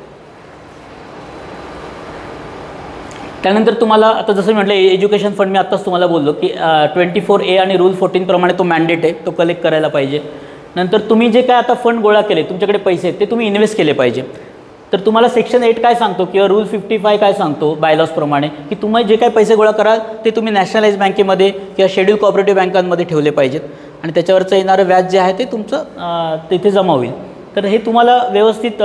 त्यानंतर तुम्हाला आता जसं म्हटलं एज्युकेशन फंड मी आत्ताच तुम्हाला बोललो की 24A आणि रूल 14 प्रमाणे तो मॅन्डेट आहे, तो कलेक्ट करायला पाहिजे. नंतर तुम्ही जे काय आता फंड गोळा केले, तुमच्याकडे पैसे आहेत ते तुम्ही इन्व्हेस्ट केले पाहिजे. तर तुम्हाला सेक्शन 8 काय सांगतो किंवा रूल 55 काय सांगतो बायलॉजप्रमाणे की तुम्ही जे काही पैसे गोळा कराल ते तुम्ही नॅशनलाइज बँकेमध्ये किंवा शेड्यूल कोऑपरेटिव्ह बँकांमध्ये ठेवले पाहिजेत आणि त्याच्यावरचं येणारं व्याज जे आहे ते तुमचं तिथे जमा होईल. तर हे तुम्हाला व्यवस्थित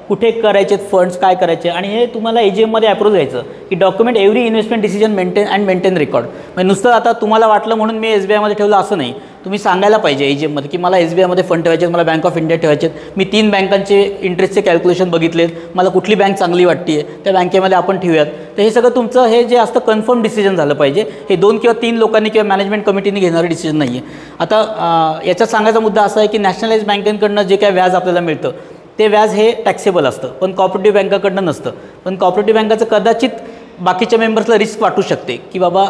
कुठे करायचे फंड्स, काय करायचे आणि हे तुम्हाला AGMमध्ये अप्रूव्ह घ्यायचं की document every investment decision maintain record. म्हणजे नुसतं आता तुम्हाला वाटलं म्हणून मी SBIमध्ये ठेवलं असं नाही. तुम्ही सांगायला पाहिजे AGMमध्ये की मला SBIमध्ये फंड ठेवायचे, मला बँक ऑफ इंडिया ठेवायचे, मी 3 बँकांचे इंटरेस्टचे कॅल्क्युलेशन बघितलेत, मला कुठली बँक चांगली वाटते त्या बँकेमध्ये आपण ठेवूयात. तर हे सगळं तुमचं हे जे असतं कन्फर्म डिसिजन झालं पाहिजे. हे 2 किंवा 3 लोकांनी किंवा मॅनेजमेंट कमिटीने घेणारं डिसिजन नाही आहे. आता याच्यात सांगायचा मुद्दा असा आहे की नॅशनलाइज बँकेकडनं जे काय व्याज आपल्याला मिळतं ते व्याज हे टॅक्सेबल असतं पण कॉपरेटिव्ह बँकाकडनं नसतं. पण कॉपरेटिव्ह बँकाचं कदाचित बाकीच्या मेंबर्सला रिस्क वाटू शकते की बाबा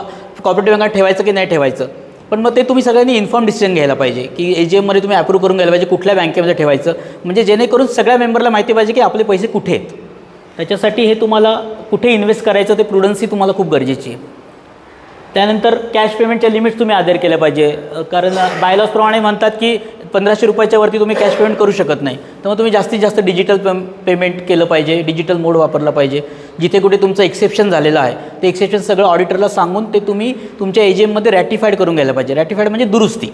कॉपरेटिव्ह बँकात ठेवायचं की नाही ठेवायचं. पण मग ते तुम्ही सगळ्यांनी इन्फॉर्म डिसिजन घ्यायला पाहिजे की AGMमध्ये तुम्ही अप्रूव्ह करून घ्यायला पाहिजे कुठल्या बँकेमध्ये ठेवायचं, म्हणजे जेणेकरून सगळ्या मेंबरला माहिती पाहिजे की आपले पैसे कुठे आहेत. त्याच्यासाठी हे तुम्हाला कुठे इन्व्हेस्ट करायचं ते प्रुडन्सी तुम्हाला खूप गरजेची आहे. त्यानंतर कॅश पेमेंटच्या लिमिट्स तुम्ही आदर केल्या पाहिजे कारण बायलॉजप्रमाणे म्हणतात की 1500 रुपयाच्या वरती तुम्ही कॅश पेमेंट करू शकत नाही. तर मग तुम्ही जास्तीत जास्त डिजिटल पेमेंट केलं पाहिजे, डिजिटल मोड वापरला पाहिजे. जिथे कुठे तुमचं एक्सेप्शन झालेलं आहे ते एक्सेप्शन सगळं ऑडिटरला सांगून ते तुम्ही तुमच्या AGMमध्ये रॅटिफाईड करून घ्यायला पाहिजे. रॅटिफाईड म्हणजे दुरुस्ती.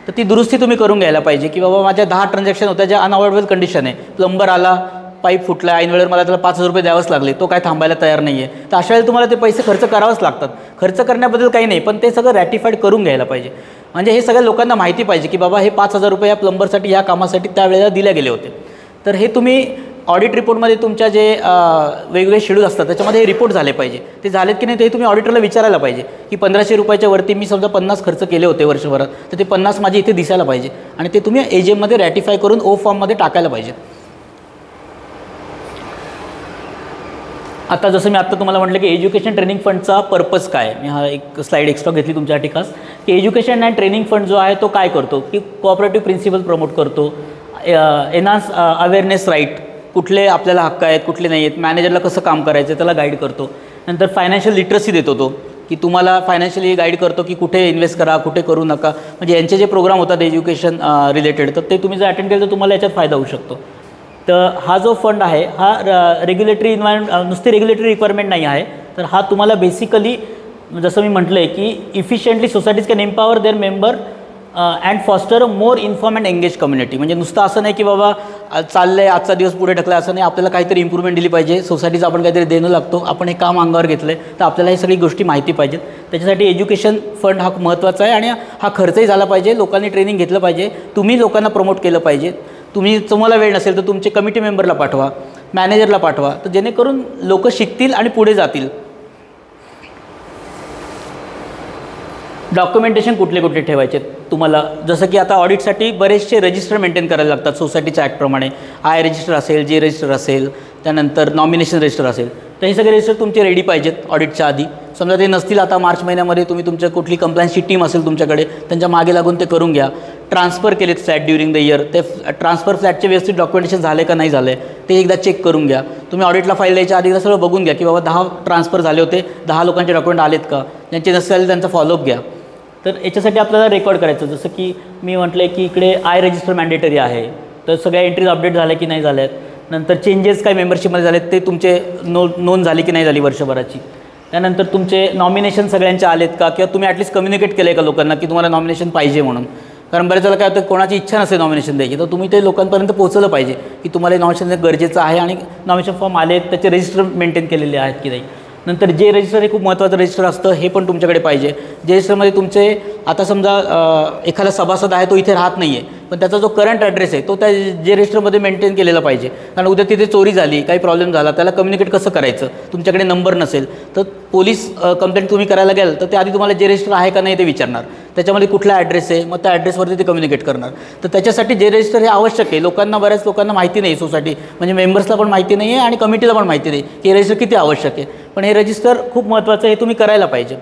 तर ती दुरुस्ती तुम्ही करून घ्यायला पाहिजे की बाबा माझ्या 10 ट्रान्झॅक्शन होत्या ज्या अनअवॉइडेबल कंडिशन आहे, प्लंबर आला, पाईप फुटला, ऐन वेळेवर मला त्याला 5000 रुपये द्यावंच लागले, तो काय थांबायला तयार नाही आहे. तर अशा वेळेला तुम्हाला ते पैसे खर्च करावंच लागतात. खर्च करण्याबद्दल काही नाही पण ते सगळं रॅटिफाईड करून घ्यायला पाहिजे. म्हणजे हे सगळ्या लोकांना माहिती पाहिजे की बाबा हे 5000 रुपये या प्लंबरसाठी या कामासाठी त्यावेळेला दिले गेले होते. तर हे तुम्ही ऑडिट रिपोर्टमध्ये तुमच्या जे वेगवेगळे शेड्यूल असतात त्याच्यामध्ये हे रिपोर्ट झाले पाहिजे. ते झालेत की नाही ते तुम्ही ऑडिटरला विचारायला पाहिजे की 1500 रुपयाच्या वरती मी समजा 50 खर्च केले होते वर्षभरात, तर ते 50 माझे इथे दिसायला पाहिजे आणि ते तुम्ही AGMमध्ये रॅटिफाय करून O फॉर्ममध्ये टाकायला पाहिजे. आता जसं मी आत्ता तुम्हाला म्हटलं की एज्युकेशन ट्रेनिंग फंडचा पर्पज काय, मी हा एक स्लाईड एक्स्ट्रा घेतली तुमच्यासाठी खास की एज्युकेशन अँड ट्रेनिंग फंड जो आहे तो काय करतो की कोऑपरेटिव्ह प्रिन्सिपल प्रमोट करतो, एनहान्स अवेअरनेस राईट, कुठले आपल्याला हक्क आहेत कुठले नाही आहेत, मॅनेजरला कसं काम करायचं त्याला गाईड करतो. नंतर फायनान्शियल लिटरसी देतो तो की तुम्हाला फायनान्शियली गाईड करतो की कुठे इन्व्हेस्ट करा कुठे करू नका. म्हणजे यांचे जे प्रोग्राम होतात एज्युकेशन रिलेटेड तर ते तुम्ही जर अटेंड केलं तर तुम्हाला याच्यात फायदा होऊ शकतो. तर हा जो फंड आहे हा रेग्युलेटरी नुसती रेग्युलेटरी रिक्वायरमेंट नाही आहे, तर हा तुम्हाला बेसिकली जसं मी म्हटलं आहे की efficiently societies can empower their member and foster a more inform and engage community. म्हणजे नुसतं असं नाही की बाबा चाललं आहे आजचा दिवस पुढे ढकला असं नाही, आपल्याला काहीतरी इम्प्रूव्हमेंट दिली पाहिजे, सोसायटीचं आपण काहीतरी देणं लागतो, आपण हे काम अंगावर घेतलं आहे तर आपल्याला हे सगळी गोष्टी माहिती पाहिजेत. त्याच्यासाठी एज्युकेशन फंड हा महत्त्वाचा आहे आणि हा खर्चही झाला पाहिजे, लोकांनी ट्रेनिंग घेतलं पाहिजे, तुम्ही लोकांना प्रमोट केलं पाहिजे. तुम्हाला वेळ नसेल तर तुमचे कमिटी मेंबरला पाठवा, मॅनेजरला पाठवा, तर जेणेकरून लोक शिकतील आणि पुढे जातील. डॉक्युमेंटेशन कुठले कुठले ठेवायचे तुम्हाला, जसं की आता ऑडिटसाठी बरेचसे रजिस्टर मेंटेन करायला लागतात सोसायटीच्या ॲक्टप्रमाणे. आय रजिस्टर असेल, जे रजिस्टर असेल, त्यानंतर नॉमिनेशन रजिस्टर असेल, तर हे सगळे रजिस्टर तुमचे रेडी पाहिजेत ऑडिटच्या आधी. समजा ते नसतील आता मार्च महिन्यामध्ये, तुम्ही तुमच्या कुठली कंप्लायन्सची टीम असेल तुमच्याकडे, त्यांच्या मागे लागून ते करून घ्या. ट्रान्सफर केलेत फ्लॅट ड्युरिंग द इयर, ते ट्रान्सफर फ्लॅटचे व्यवस्थित डॉक्युमेंटेशन झाले का नाही झाले ते एकदा चेक करून घ्या. तुम्ही ऑडिटला फाईल द्यायच्या आधी एकदा सगळं बघून घ्या की बाबा 10 ट्रान्सफर झाले होते, 10 लोकांचे डॉक्युमेंट आलेत का, ज्यांचे नसले त्यांचा फॉलोअप घ्या. तर याच्यासाठी आपल्याला रेकॉर्ड करायचं. जसं की मी म्हटलं की इकडे आय रजिस्टर मॅन्डेटरी आहे, तर सगळ्या एंट्रीज अपडेट झाल्या की नाही झाल्यात. नंतर चेंजेस काय मेंबरशिपमध्ये झालेत ते तुमचे नोंद झाली की नाही झाली वर्षभराची. त्यानंतर तुमचे नॉमिनेशन सगळ्यांचे आलेत का, किंवा तुम्ही ॲटलिस्ट कम्युनिकेट केलं आहे का लोकांना की तुम्हाला नॉमिनेशन पाहिजे म्हणून. कारण बऱ्याच वेळेला काय होतं, कोणाची इच्छा नसेल नॉमिनेशन द्यायची, तर तुम्ही ते लोकांपर्यंत पोहोचलं पाहिजे की तुम्हाला नॉमिनेशन गरजेचं आहे आणि नॉमिनेशन फॉर्म आले आहेत, त्याचे रजिस्टर मेंटेन केलेले आहेत की नाही. नंतर जे रजिस्टर हे खूप महत्त्वाचं रजिस्टर असतं, हे पण तुमच्याकडे पाहिजे. जे रजिस्टरमध्ये तुमचे आता समजा एखादा सभासद आहे तो इथे राहत नाही आहे, पण त्याचा जो करंट ॲड्रेस आहे तो त्या जे रजिस्टरमध्ये मेंटेन केलेला पाहिजे. कारण उद्या तिथे चोरी झाली, काही प्रॉब्लेम झाला, त्याला कम्युनिकेट कसं करायचं, तुमच्याकडे नंबर नसेल तर पोलीस कंप्लेंट तुम्ही करायला गेल तर ते आधी तुम्हाला जे रजिस्टर आहे का नाही ते विचारणार, त्याच्यामध्ये कुठला ॲड्रेस आहे, मग त्या ॲड्रेसवरती ते कम्युनिकेट करणार. तर त्याच्यासाठी जे रजिस्टर हे आवश्यक आहे. बऱ्याच लोकांना माहिती नाही, सोसायटी म्हणजे मेंबर्सला पण माहिती नाही आहे आणि कमिटीला पण माहिती नाही की हे रजिस्टर किती आवश्यक आहे. पण हे रजिस्टर खूप महत्त्वाचं आहे, हे तुम्ही करायला पाहिजे.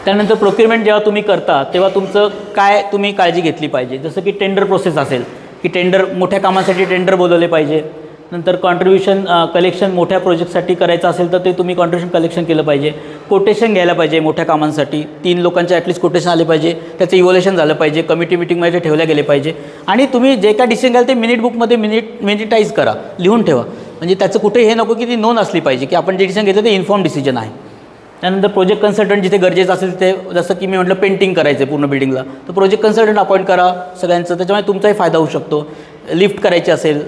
त्यानंतर प्रोक्युरमेंट जेव्हा तुम्ही करता तेव्हा तुमचं काय तुम्ही काळजी घेतली पाहिजे. जसं की टेंडर प्रोसेस असेल की टेंडर मोठ्या कामासाठी टेंडर बोलवले पाहिजे. नंतर कॉन्ट्रिब्युशन कलेक्शन मोठ्या प्रोजेक्टसाठी करायचं असेल तर ते तुम्ही कॉन्ट्रिब्युशन कलेक्शन केलं पाहिजे. कोटेशन घ्यायला पाहिजे मोठ्या कामांसाठी, 3 लोकांचे ॲटलिस्ट कोटेशन आले पाहिजे, त्याचं इव्हॉल्युशन झालं पाहिजे, कमिटी मिटिंगमध्ये ठेवल्या गेले पाहिजे. आणि तुम्ही जे काय डिसिजन घ्याल ते मिनिट बुकमध्ये मिनिटाईज करा, लिहून ठेवा. म्हणजे त्याचं कुठे हे नको की ती नोंद असली पाहिजे की आपण जे डिसिजन घेतलं ते इन्फॉर्म डिसिजन आहे. त्यानंतर प्रोजेक्ट कन्सल्टंट जिथे गरजेचं असेल तिथे, जसं की मी म्हटलं पेंटिंग करायचं आहे पूर्ण बिल्डिंगला, तर प्रोजेक्ट कन्सल्टंट अपॉइंट करा सगळ्यांचं, त्याच्यामुळे तुमचाही फायदा होऊ शकतो. लिफ्ट करायची असेल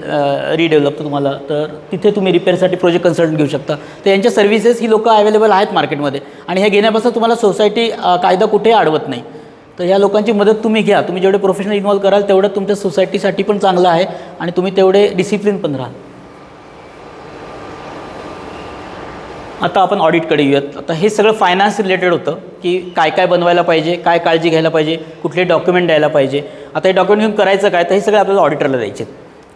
रिडेव्हलप तुम्हाला, तर तिथे तुम्ही रिपेअरसाठी प्रोजेक्ट कन्सल्टंट घेऊ शकता. तर यांच्या सर्व्हिसेस ही लोकं अवेलेबल आहेत मार्केटमध्ये आणि हे घेण्यापासून तुम्हाला सोसायटी कायदा कुठेही अडवत नाही. तर ह्या लोकांची मदत तुम्ही घ्या. तुम्ही जेवढे प्रोफेशनल इन्व्हॉल्व कराल तेवढं तुमच्या सोसायटीसाठी पण चांगलं आहे आणि तुम्ही तेवढे डिसिप्लिन पण राहाल. आता आपण ऑडिटकडे येऊयात. आता हे सगळं फायनान्स रिलेटेड होतं की काय काय बनवायला पाहिजे, काय काळजी घ्यायला पाहिजे, कुठले डॉक्युमेंट द्यायला पाहिजे. आता हे डॉक्युमेंट घेऊन करायचं काय, तर हे सगळं आपल्याला ऑडिटरला द्यायचे.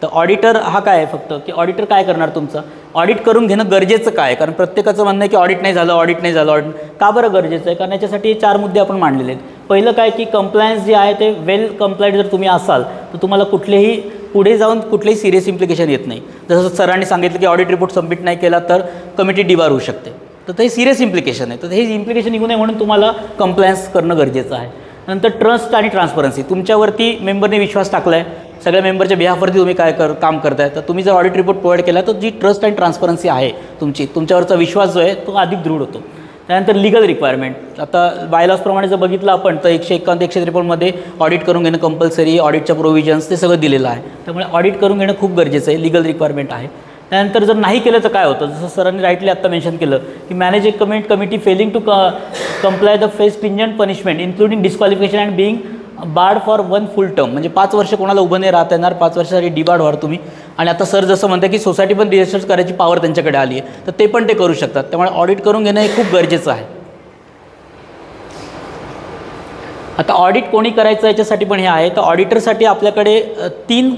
तर ऑडिटर हा काय आहे फक्त की ऑडिटर काय करणार, तुमचं ऑडिट करून घेणं गरजेचं काय. कारण प्रत्येकाचं म्हणणं आहे की ऑडिट नाही झालं, ऑडिट नाही झालं. ऑडिट का बरं गरजेचं आहे, कारण याच्यासाठी 4 मुद्दे आपण मांडलेले आहेत. पहिलं काय की कंप्लायन्स जे आहे ते वेल कंप्लाइड जर तुम्ही असाल तर तुम्हाला कुठलेही पुढे जाऊन कुठलेही सिरियस इम्प्लिकेशन येत नाही. जसं सरांनी सांगितलं की ऑडिट रिपोर्ट सबमिट नाही केला तर कमिटी डिबार होऊ शकते, तर ते सिरियस इम्प्लिकेशन आहे. तर हे इम्प्लिकेशन निघू नये म्हणून तुम्हाला कंप्लायन्स करणं गरजेचं आहे. नंतर ट्रस्ट आणि ट्रान्सपरन्सी, तुमच्यावरती मेंबरने विश्वास टाकला आहे, सगळ्या मेंबरच्या बिहाफवरती तुम्ही काय काम करताय, तर तुम्ही जर ऑडिट रिपोर्ट प्रोव्हाइड केला तर जी ट्रस्ट आणि ट्रान्सपरन्सी आहे तुमच्यावरचा विश्वास जो आहे तो अधिक दृढ होतो. त्यानंतर लिगल रिक्वायरमेंट, आता बायलॉजप्रमाणे जर बघितलं आपण तर 151 153मध्ये ऑडिट करून घेणं कंपल्सरी, ऑडिटच्या प्रोव्हिजन्स ते सगळं दिलेलं आहे. त्यामुळे ऑडिट करून घेणं खूप गरजेचं आहे, लिगल रिक्वायरमेंट आहे. त्यानंतर जर नाही केलं तर काय होतं, जसं सरांनी राईटली आत्ता मेन्शन केलं की manage committee failing to comply the face stringent punishment including disqualification and being barred for 1 full term, म्हणजे 5 वर्ष कोणाला उभं नाही राहता येणार, 5 वर्षासाठी डिबार्ड व्हाल तुम्ही. आणि आता सर जसं म्हणतात की सोसायटी पण रजिस्टर करायची पॉवर त्यांच्याकडे आली आहे, तर ते पण ते करू शकतात. त्यामुळे ऑडिट करून घेणं हे खूप गरजेचं आहे. आता ऑडिट कोणी करायचं याच्यासाठी पण हे आहे. तर ऑडिटरसाठी आपल्याकडे 3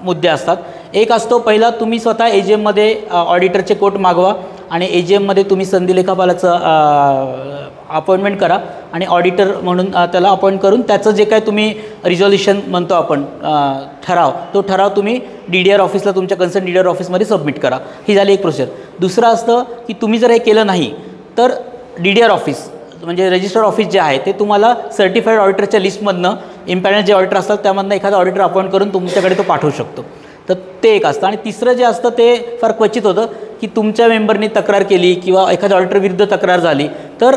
मुद्दे असतात. एक असतो पहिला, तुम्ही स्वतः AGMमध्ये ऑडिटरचे कोट मागवा आणि AGMमध्ये तुम्ही संधी लेखापालाचं अपॉइंटमेंट करा आणि ऑडिटर म्हणून त्याला अपॉइंट करून त्याचं जे काय तुम्ही रिझॉल्युशन म्हणतो आपण ठराव, तो ठराव तुम्ही DDR ऑफिसला, तुमच्या कन्सर्न DDR ऑफिसमध्ये सबमिट करा. ही झाली एक प्रोसिजर. दुसरं असतं की तुम्ही जर हे केलं नाही तर DDR ऑफिस म्हणजे रजिस्टर ऑफिस जे आहे ते तुम्हाला सर्टिफाईड ऑडिटरच्या लिस्टमधनं, इम्पॅनल जे ऑडिटर असतात त्यामधनं एखादा ऑडिटर अपॉइंट करून तुमच्याकडे तो पाठवू शकतो. तर ते एक असतं. आणि तिसरं जे असतं ते फार क्वचित होतं की तुमच्या मेंबरनी तक्रार केली किंवा एखाद्या ऑडिटर विरुद्ध तक्रार झाली तर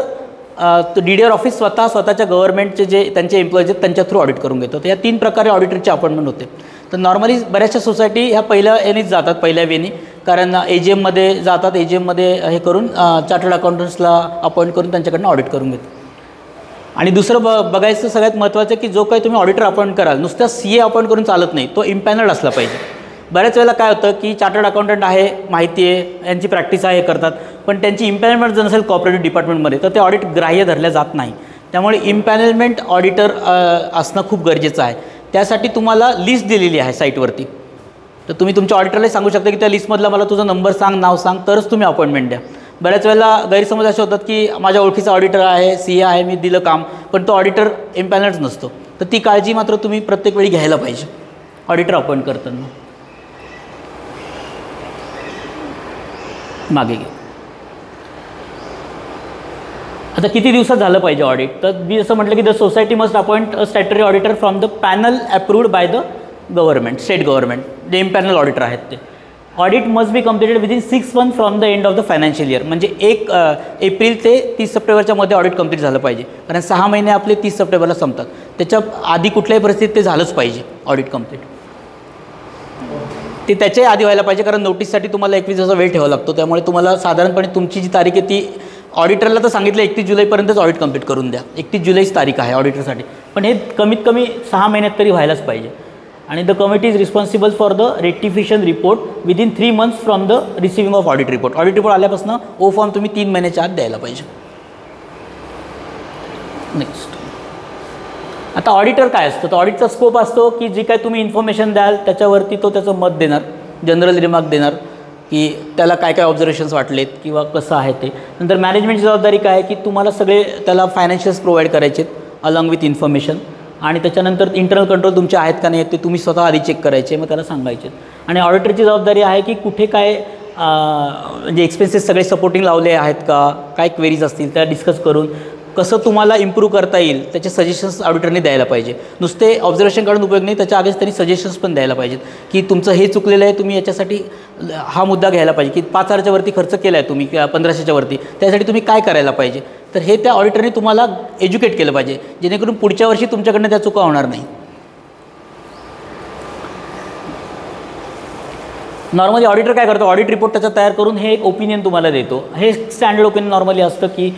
DDR ऑफिस स्वतःच्या गव्हर्नमेंटचे जे त्यांचे एम्प्लॉईज आहेत त्यांच्या थ्रू ऑडिट करून घेतो. तर या 3 प्रकारे ऑडिटरची अपॉइंटमेंट होते. तर नॉर्मली बऱ्याचशा सोसायटी ह्या पहिल्या यानेच जातात, पहिल्या वेनी, कारण AGMमध्ये जातात, AGMमध्ये हे करून चार्टर्ड अकाउंटंट्सला अपॉइंट करून त्यांच्याकडनं ऑडिट करून घेतात. आणि दुसरं बघायचं सगळ्यात महत्त्वाचं की जो काही तुम्ही ऑडिटर अपॉइंट कराल, नुसत्या CA अपॉइंट करून चालत नाही, तो इम्पॅनल्ड असला पाहिजे. बऱ्याच वेळेला काय होतं की चार्टर्ड अकाउंटंट आहे, माहिती आहे, यांची प्रॅक्टिस आहे, हे करतात, पण त्यांची इम्पॅनलमेंट जर नसेल कॉपरेटिव्ह डिपार्टमेंटमध्ये तर ते ऑडिट ग्राह्य धरल्या जात नाही. त्यामुळे इम्पॅनलमेंट ऑडिटर असणं खूप गरजेचं आहे. त्यासाठी तुम्हाला लिस्ट दिलेली आहे साईटवरती तर तुम्ही तुमच्या ऑडिटरला सांगू शकता की त्या लिस्टमधला मला तुझा नंबर सांग, नाव सांग, तरच तुम्ही अपॉइंटमेंट द्या. बऱ्याच वेळेला गैरसमज असे होतात की माझ्या ओळखीचा ऑडिटर आहे, CA आहे, मी दिलं काम, पण तो ऑडिटर एम्पॅनल्ड नसतो. तर ती काळजी मात्र तुम्ही प्रत्येक वेळी घ्यायला पाहिजे ऑडिटर अपॉइंट करताना. मागे घे. आता किती दिवसात झालं पाहिजे ऑडिट? तर मी असं म्हटलं की the society must appoint a statutory auditor from the panel approved by the government, state government, जे इम्पॅनल ऑडिटर आहेत ते. Audit must be completed within 6 months from the end of the financial year. म्हणजे 1 April ते 30 सप्टेंबरच्या मध्ये audit complete झालं पाहिजे. कारण 6 महिने आपले 30 सप्टेंबरला संपतात. त्याच्या आधी कुठल्याही परिस्थितीत ते झालंच पाहिजे ऑडिट कंप्लीट. ते त्याच्याही आधी व्हायला पाहिजे, कारण नोटीससाठी तुम्हाला 21 दिवसाचा वेळ ठेवावा लागतो. त्यामुळे तुम्हाला साधारणपणे तुमची जी तारीख आहे ती ऑडिटरला तर सांगितलं 31 जुलैपर्यंतच ऑडिट कंप्लीट करून द्या. 31 जुलैच तारीख आहे ऑडिटरसाठी, पण हे कमीत कमी 6 महिन्यात तरी व्हायलाच पाहिजे. आणि the committee is responsible for the rectification report within 3 months from the receiving of audit report. Audit report आल्यापासून ओ फॉर्म तुम्ही 3 महिन्याच्या आत द्यायला पाहिजे. नेक्स्ट, आता ऑडिटर काय असतं? तर ऑडिटचा स्कोप असतो की जी काय तुम्ही इन्फॉर्मेशन द्याल त्याच्यावरती तो त्याचं मत देणार, जनरल रिमार्क देणार की त्याला काय काय ऑब्झर्वेशन्स वाटलेत किंवा कसं आहे ते. नंतर मॅनेजमेंटची जबाबदारी काय आहे की तुम्हाला सगळे त्याला फायनान्शियल्स प्रोव्हाइड करायचे अलॉंग विथ इन्फॉर्मेशन. आणि त्याच्यानंतर इंटरनल कंट्रोल तुमचे आहेत का नाही ते तुम्ही स्वतः आधी चेक करायचे, मग त्याला सांगायचे. आणि ऑडिटरची जबाबदारी आहे की कुठे काय म्हणजे एक्सपेन्सेस सगळे सपोर्टिंग लावले आहेत का, काय क्वेरीज असतील त्या डिस्कस करून कसं तुम्हाला इम्प्रूव्ह करता येईल त्याचे सजेशन्स ऑडिटरने द्यायला पाहिजे. नुसते ऑब्झर्वेशन काढून उपयोग नाही, त्याच्या आधीच त्यांनी सजेशन्स पण द्यायला पाहिजेत की तुमचं हे चुकलेलं आहे, तुम्ही याच्यासाठी हा मुद्दा घ्यायला पाहिजे की 5,000च्या वरती खर्च केला आहे तुम्ही किंवा 1500च्या वरती, त्यासाठी तुम्ही काय करायला पाहिजे. तर हे त्या ऑडिटरने तुम्हाला एज्युकेट केलं पाहिजे, जेणेकरून पुढच्या वर्षी तुमच्याकडनं त्या चुका होणार नाही. नॉर्मली ऑडिटर काय करतो, ऑडिट रिपोर्ट त्याचा तयार करून हे एक ओपिनियन तुम्हाला देतो. हे स्टँडर्ड ओपिनियन नॉर्मली असतं की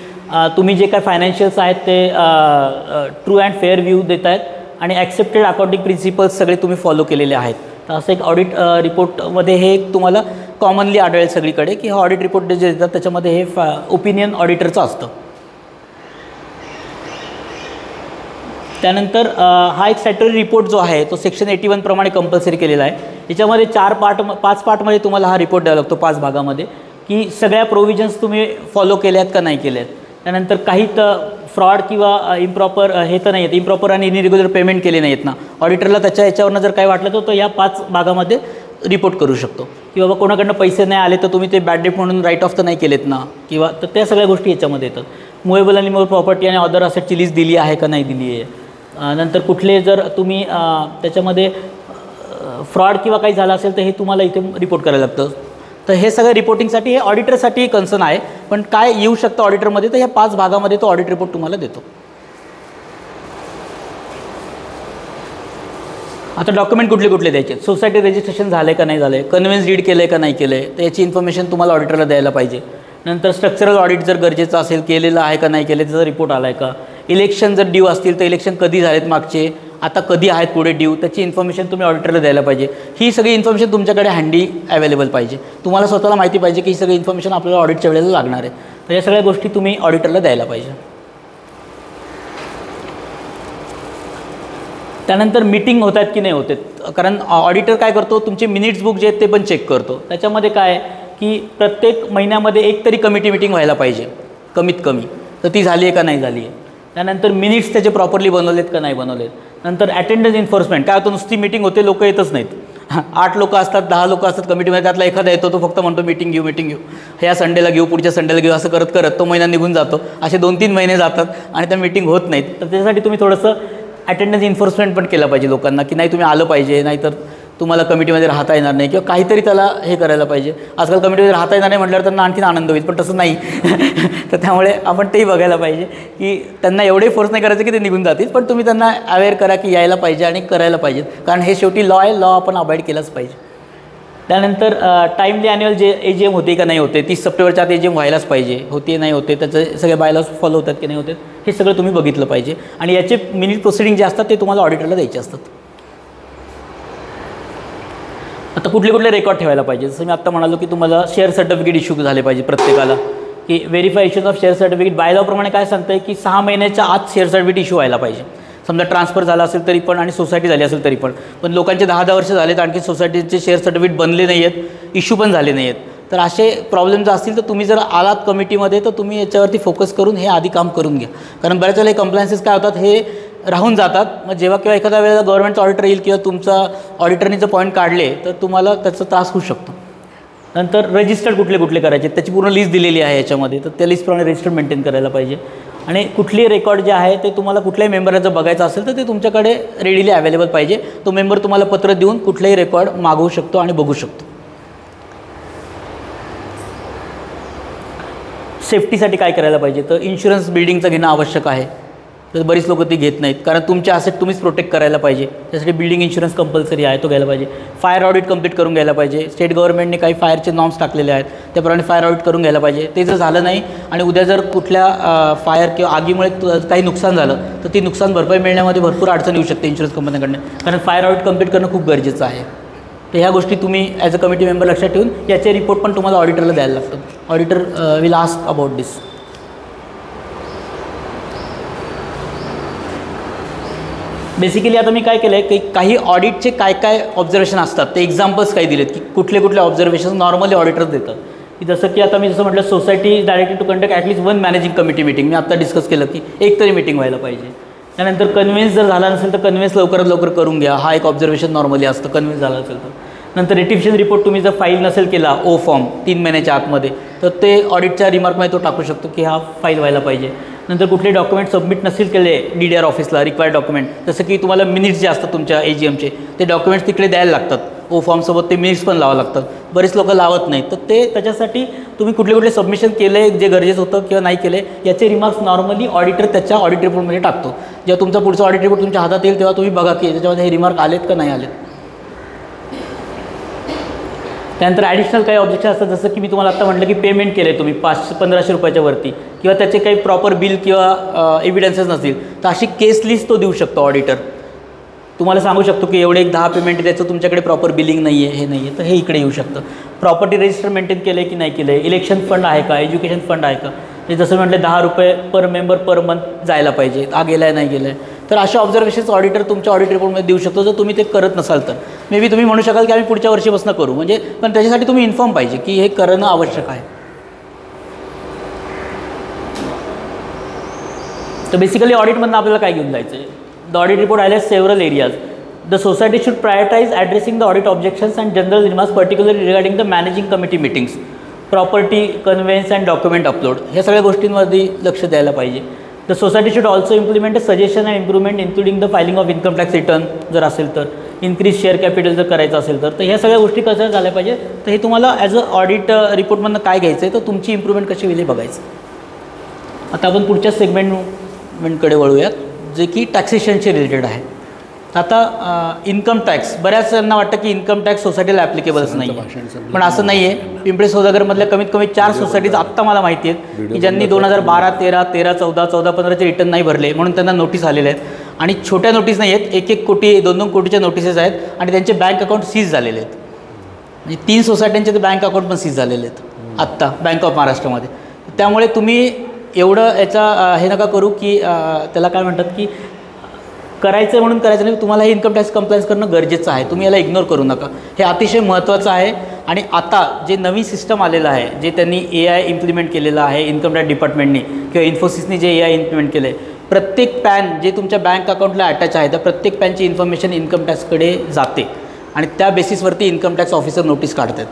तुम्ही जे काय फायनान्शियल्स आहेत ते ट्रू अँड फेअर व्ह्यू देत आहेत आणि ॲक्सेप्टेड अकाउंटिंग प्रिन्सिपल्स सगळे तुम्ही फॉलो केलेले आहेत. तर असं एक ऑडिट रिपोर्टमध्ये हे एक तुम्हाला कॉमनली आढळेल सगळीकडे की हा ऑडिट रिपोर्ट जे देतात त्याच्यामध्ये हे ओपिनियन ऑडिटरचं असतं. त्यानंतर हा एक स्टॅट्युटरी रिपोर्ट जो आहे तो सेक्शन 81 प्रमाणे कंपल्सरी केलेला आहे. याच्यामध्ये 5 पार्टमध्ये तुम्हाला हा रिपोर्ट द्यावा लागतो, 5 भागामध्ये, की सगळ्या प्रोव्हिजन्स तुम्ही फॉलो केल्या आहेत का नाही केल्या आहेत. त्यानंतर काही तर फ्रॉड किंवा इम्प्रॉपर हे तर नाही आहेत, इम्प्रॉपर आणि इनरेग्युलर पेमेंट केले नाही आहेत ना, ऑडिटरला त्याच्या याच्यावरनं जर काय वाटलं तर तो या 5 भागामध्ये रिपोर्ट करू शकतो. की बाबा कोणाकडनं पैसे नाही आले तर तुम्ही ते बॅड डेट म्हणून राईट ऑफ तर नाही केलेत ना, किंवा तर त्या सगळ्या गोष्टी याच्यामध्ये येतात. मुवेबल आणि इमूवेबल प्रॉपर्टी आणि अदर असेटची लिस्ट दिली आहे का नाही दिली आहे. नंतर कुठले जर तुम्ही त्याच्यामध्ये फ्रॉड किंवा काही झालं असेल तर हे तुम्हाला इथे रिपोर्ट करायला लागतं. तर हे सगळं रिपोर्टिंगसाठी हे ऑडिटरसाठी कन्सर्न आहे, पण काय येऊ शकतं ऑडिटरमध्ये तर ह्या 5 भागामध्ये तो ऑडिट रिपोर्ट तुम्हाला देतो. आता डॉक्युमेंट कुठले कुठले द्यायचे, सोसायटी रजिस्ट्रेशन झालं आहे का नाही झालं आहे, कन्व्हेन्स डीड केलं आहे का नाही केलं आहे, तर याची इन्फॉर्मेशन तुम्हाला ऑडिटरला द्यायला पाहिजे. नंतर स्ट्रक्चरल ऑडिट जर गरजेचं असेल, केलेलं आहे का नाही केलं त्याचा रिपोर्ट आला आहे का. इलेक्शन जर ड्यू असतील तर इलेक्शन कधी झालेत मागचे, आता कधी आहेत पुढे ड्यू, त्याची इन्फॉर्मेशन तुम्ही ऑडिटरला द्यायला पाहिजे. ही सगळी इन्फॉर्मेशन तुमच्याकडे हँडी अवेलेबल पाहिजे. तुम्हाला स्वतःला माहिती पाहिजे की ही सगळी इन्फॉर्मेशन आपल्याला ऑडिटच्या वेळेला लागणार आहे. तर या सगळ्या गोष्टी तुम्ही ऑडिटरला द्यायला पाहिजे. त्यानंतर मीटिंग होत आहेत की नाही होत आहेत, कारण ऑडिटर काय करतो तुमचे मिनिट्स बुक जे आहेत ते पण चेक करतो. त्याच्यामध्ये काय आहे की प्रत्येक महिन्यामध्ये एक तरी कमिटी मीटिंग व्हायला पाहिजे कमीत कमी, तर ती झाली आहे का नाही झाली आहे. त्यानंतर मिनिट्स त्याचे प्रॉपरली बनवलेत का नाही बनवलेत. नंतर अटेंडन्स एन्फोर्समेंट काय होतं, नुसती मीटिंग होते लोक येतच नाहीत. 8 लोक असतात 10 लोक असतात कमिटीमध्ये, त्यातला एखादा येतो तो फक्त म्हणतो मीटिंग घेऊ मीटिंग घेऊ, ह्या संडेला घेऊ पुढच्या संडेला घेऊ, असं करत करत तो महिना निघून जातो. असे 2-3 महिने जातात आणि त्या मीटिंग होत नाहीत. तर त्याच्यासाठी तुम्ही थोडंसं अटेंडन्स एन्फोर्समेंट पण केलं पाहिजे लोकांना की नाही तुम्ही आलं पाहिजे, नाहीतर तुम्हाला कमिटीमध्ये राहता येणार नाही किंवा काहीतरी त्याला हे करायला पाहिजे. आजकाल कमिटीमध्ये राहता येणार नाही म्हटल्यावर त्यांना आणखीन आनंद होईल, पण तसं नाही. तर त्यामुळे आपण तेही बघायला पाहिजे की त्यांना एवढे फोर्स नाही करायचं की ते निघून जातील, पण तुम्ही त्यांना अवेअर करा की यायला पाहिजे आणि करायला पाहिजेत, कारण हे शेवटी लॉ आहे, लॉ आपण अवॉइड केलाच पाहिजे. त्यानंतर टाईमली ॲन्युअल जे AGM होते का नाही होते, 30 सप्टेंबरच्या आत AGM व्हायलाच पाहिजे, होते नाही होते त्याचे सगळे बायलॉज फॉलो होतात की नाही होतात हे सगळं तुम्ही बघितलं पाहिजे. आणि याचे मिनिट प्रोसिडिंग जे असतात ते तुम्हाला ऑडिटरला द्यायचे असतात. आता कुठले कुठले रेकॉर्ड ठेवायला पाहिजे, जसं मी आत्ता म्हणालो की तुम्हाला शेअर सर्टिफिकेट इश्यू झाले पाहिजे प्रत्येकाला, की verify issues of share certificate by law प्रमाणे काय सांगतं आहे की 6 महिन्याच्या आत शेअर सर्टिफिकेट इश्यू व्हायला पाहिजे. समजा ट्रान्सफर झाला असेल तरी पण आणि सोसायटी झाली असेल तरी पण लोकांचे 10-10 वर्ष झालेत, आणखी सोसायटीचे शेअर सर्टिफिकेट बनले नाही आहेत, इश्यू पण झाले नाही आहेत. तर असे प्रॉब्लेम जर असतील तर तुम्ही जर आलात कमिटीमध्ये तर तुम्ही याच्यावरती फोकस करून हे आधी काम करून घ्या. कारण बऱ्याच वेळेला कम्प्लायन्सेस काय होतात, हे राहून जातात. मग जेव्हा किंवा एखाद्या वेळेला गव्हर्नमेंटचा ऑडिटर येईल किंवा तुमचा ऑडिटरनी जर पॉईंट काढले तर तुम्हाला त्याचा त्रास होऊ शकतो. नंतर रजिस्टर्ड कुठले कुठले करायचे त्याची पूर्ण लिस्ट दिलेली आहे याच्यामध्ये, तर त्या लिस्टप्रमाणे रजिस्टर मेंटेन करायला पाहिजे. आणि कुठली रेकॉर्ड जे आहे ते तुम्हाला कुठल्याही मेंबरला जर बघायचं असेल तर ते तुमच्याकडे रेडीली अवेलेबल पाहिजे. तो मेंबर तुम्हाला पत्र देऊन कुठलेही रेकॉर्ड मागवू शकतो आणि बघू शकतो. सेफ्टीसाठी काय करायला पाहिजे, तर इन्शुरन्स बिल्डिंगचं घेणं आवश्यक आहे. तर बरीच लोकं ती घेत नाहीत, कारण तुमचे ॲसेट तुम्हीच प्रोटेक्ट करायला पाहिजे. त्यासाठी बिल्डिंग इन्शुरन्स कंपल्सरी आहे, तो घ्यायला पाहिजे. फायर ऑडिट कंप्लीट करून घ्यायला पाहिजे. स्टेट गव्हर्नमेंटने काही फायरचे नॉर्म्स टाकलेले आहेत, त्याप्रमाणे फायर ऑडिट करून घ्यायला पाहिजे. ते जर झालं नाही आणि उद्या जर कुठल्या फायर किंवा आगीमुळे काही नुकसान झालं तर ती नुकसान भरपाई मिळण्यामध्ये भरपूर अडचण येऊ शकते इन्शुरन्स कंपन्यांकडून, कारण फायर ऑडिट कंप्लीट करणं खूप गरजेचं आहे. तर ह्या गोष्टी तुम्ही ॲज अ कमिटी मेंबर लक्षात ठेवून याचे रिपोर्ट पण तुम्हाला ऑडिटरला द्यायला लागतात. Auditor will ask about this. Basically आता मी काय केलं आहे की काही ऑडिटचे काय काय ऑब्झर्वेशन असतात ते एक्झाम्पल्स काही दिलेत की कुठले कुठले ऑब्झर्वेशन नॉर्मली ऑडिटर्स देतात. की जसं की आता मी जसं म्हटलं, society directly to conduct at least 1 managing committee meeting. मी आता डिस्कस केलं की एक तरी मीटिंग व्हायला पाहिजे. त्यानंतर कन्व्हिन्स जर झाला नसेल तर कन्व्हिन्स लवकरात लवकर करून घ्या, हा एक ऑब्झर्वेशन नॉर्मली असतं कन्व्हिन्स झाला असेल तर. नंतर रेटिफिकेशन रिपोर्ट तुम्ही जर फाईल नसेल केला ओ फॉर्म 3 महिन्याच्या आतमध्ये तर ते ऑडिटच्या रिमार्कमध्ये तो टाकू शकतो की हा फाईल व्हायला पाहिजे. नंतर कुठले डॉक्युमेंट सबमिट नसेल केले DDR ऑफिसला रिक्वायर्ड डॉक्युमेंट, जसं की तुम्हाला मिनिट्स जे असतात तुमच्या AGMचे ते डॉक्युमेंट्स तिकडे द्यायला लागतात. ओ फॉर्मसोबत ते मिनिट्स पण लावावं लागतात. बरेच लोक लावत नाहीत, तर ते त्याच्यासाठी तुम्ही कुठले कुठले सबमिशन केले जे गरजेचं होतं किंवा नाही केले याचे रिमार्क्स नॉर्मली ऑडिटर त्याच्या ऑडिट रिपोर्टमध्ये टाकतो. जेव्हा तुमचा पुढचा ऑडिट रिपोर्ट तुमच्या हातात येईल तेव्हा तुम्ही बघा की त्याच्यामध्ये हे रिमार्क आलेत का नाही आलेत. त्यानंतर ॲडिशनल काही ऑब्जेक्शन असतात, जसं की मी तुम्हाला आत्ता म्हटलं की पेमेंट केलं आहे तुम्ही 500-1500 रुपयाच्या वरती किंवा त्याचे काही प्रॉपर बिल किंवा एव्हिडन्सेस नसतील तर अशी केस लिस्ट तो देऊ शकतो ऑडिटर. तुम्हाला सांगू शकतो की एवढे 10 पेमेंट त्याचं तुमच्याकडे प्रॉपर बिलिंग नाही आहे, हे नाही आहे, तर हे इकडे येऊ शकतं. प्रॉपर्टी रजिस्टर मेंटेन केलं आहे की नाही केलं आहे, इलेक्शन फंड आहे का, एज्युकेशन फंड आहे का, ते जसं म्हटलं 10 रुपये पर मेंबर पर मंथ जायला पाहिजे, गेला आहे नाही गेलं आहे. तर अशा ऑब्झर्वेशन्स ऑडिटर तुमच्या ऑडिट रिपोर्टमध्ये देऊ शकतो. जर तुम्ही ते करत नसाल तर मे बी तुम्ही म्हणू शकाल की आम्ही पुढच्या वर्षीपासून करू, म्हणजे पण त्याच्यासाठी तुम्ही इन्फॉर्म पाहिजे की हे करणं आवश्यक आहे. तर बेसिकली ऑडिटमधून आपल्याला काय घेऊन जायचं आहे. The audit report highlights several areas. The society should prioritise addressing the audit objections and general remarks particularly regarding the managing committee meetings, property conveyance and document upload, ह्या सगळ्या गोष्टींमध्ये लक्ष द्यायला पाहिजे. The society should also implement a suggestion and improvement including the filing of income tax return जर असेल तर, increase share capital जर करायचं असेल तर ह्या सगळ्या गोष्टी कशा झाल्या पाहिजे. तर हे तुम्हाला ॲज अ ऑडिट रिपोर्टमधून काय घ्यायचं आहे, तर तुमची इम्प्रूव्हमेंट कशी होईल हे बघायचं. आता आपण पुढच्या सेगमेंटकडे वळूयात जे की टॅक्सेशनशी रिलेटेड आहे. आता इन्कम टॅक्स, बऱ्याच जणांना वाटतं की इन्कम टॅक्स सोसायटीला ॲप्लिकेबलच नाही आहे, पण असं नाही आहे. पिंपरी सौदागरमधल्या कमीत कमी 4 सोसायटीज आत्ता मला माहिती आहेत की ज्यांनी 2012, 13, 13, 14, 14, 15चे रिटर्न नाही भरले म्हणून त्यांना नोटीस आलेल्या आहेत. आणि छोट्या नोटीस नाही आहेत, 1-1 कोटी 2-2 कोटीच्या नोटिसेस आहेत आणि त्यांचे बँक अकाउंट सीज झालेले आहेत. म्हणजे 3 सोसायट्यांचे ते बँक अकाउंट पण सीज झालेले आहेत आत्ता बँक ऑफ महाराष्ट्रामध्ये. त्यामुळे तुम्ही एवढं याचा हे नका करू की त्याला काय म्हणतात की करायचं म्हणून करायचं नाही. तुम्हाला हे इन्कम टॅक्स कंप्लायन्स करणं गरजेचं आहे, तुम्ही याला इग्नोर करू नका. हे अतिशय महत्त्वाचं आहे. आणि आता जे नवीन सिस्टम आलेलं आहे, जे त्यांनी AI इम्प्लिमेंट केलेलं आहे इन्कम टॅक्स डिपार्टमेंटनी किंवा इन्फोसिसनी जे AI इम्प्लिमेंट केलं आहे, प्रत्येक पॅन जे तुमच्या बँक अकाउंटला अटॅच आहे त्या प्रत्येक पॅनची इन्फॉर्मेशन इन्कम टॅक्सकडे जाते आणि त्या बेसिसवरती इन्कम टॅक्स ऑफिसर नोटीस काढतात.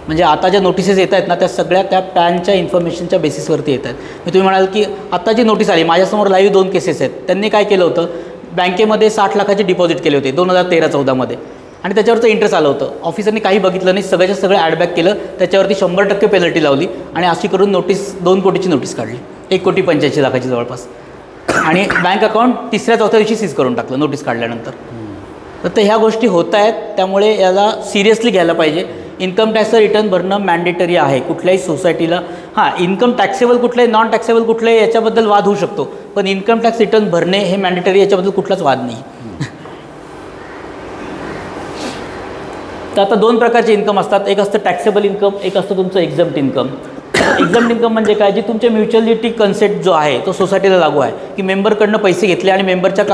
म्हणजे आता ज्या नोटिसेस येत आहेत ना त्या सगळ्या त्या पॅनच्या इन्फॉर्मेशनच्या बेसिसवरती येत आहेत. मी तुम्ही म्हणाल की आता जी नोटीस आली, माझ्यासमोर लाईव्ह 2 केसेस आहेत. त्यांनी काय केलं होतं, बँकेमध्ये 60 लाखाचे डिपॉझिट केले होते 2013-14मध्ये आणि त्याच्यावरचं इंटरेस्ट आलं होतं. ऑफिसरने काही बघितलं नाही, सगळ्याच्या सगळं ॲडबॅक केलं, त्याच्यावरती 100% पेनल्टी लावली आणि अशी करून नोटीस 2 कोटीची नोटीस काढली, 1,85,00,000 जवळपास. आणि बँक अकाउंट 3ऱ्या-4थ्या दिवशी सीज करून टाकलं नोटीस काढल्यानंतर. तर ह्या गोष्टी होत आहेत, त्यामुळे याला सिरियसली घ्यायला पाहिजे. इन्कम टॅक्सचं रिटर्न भरणं मॅन्डेटरी आहे कुठल्याही सोसायटीला. हां, इन्कम टॅक्सेबल कुठले नॉन टॅक्सेबल कुठले याच्याबद्दल वाद होऊ शकतो, पण इन्कम टॅक्स रिटर्न भरणे हे मॅन्डेटरी, याच्याबद्दल कुठलाच वाद नाही. तर आता 2 प्रकारचे इन्कम असतात, एक असतं टॅक्सेबल इन्कम, एक असतं तुमचं एक्झम्प्ट इन्कम. एक्झाम्प्ट इन्कम म्हणजे काय, जे तुमच्या म्युच्युअलिटी कन्सेप्ट जो आहे तो सोसायटीला लागू आहे, की मेंबरकडनं पैसे घेतले आणि मेंबरच्या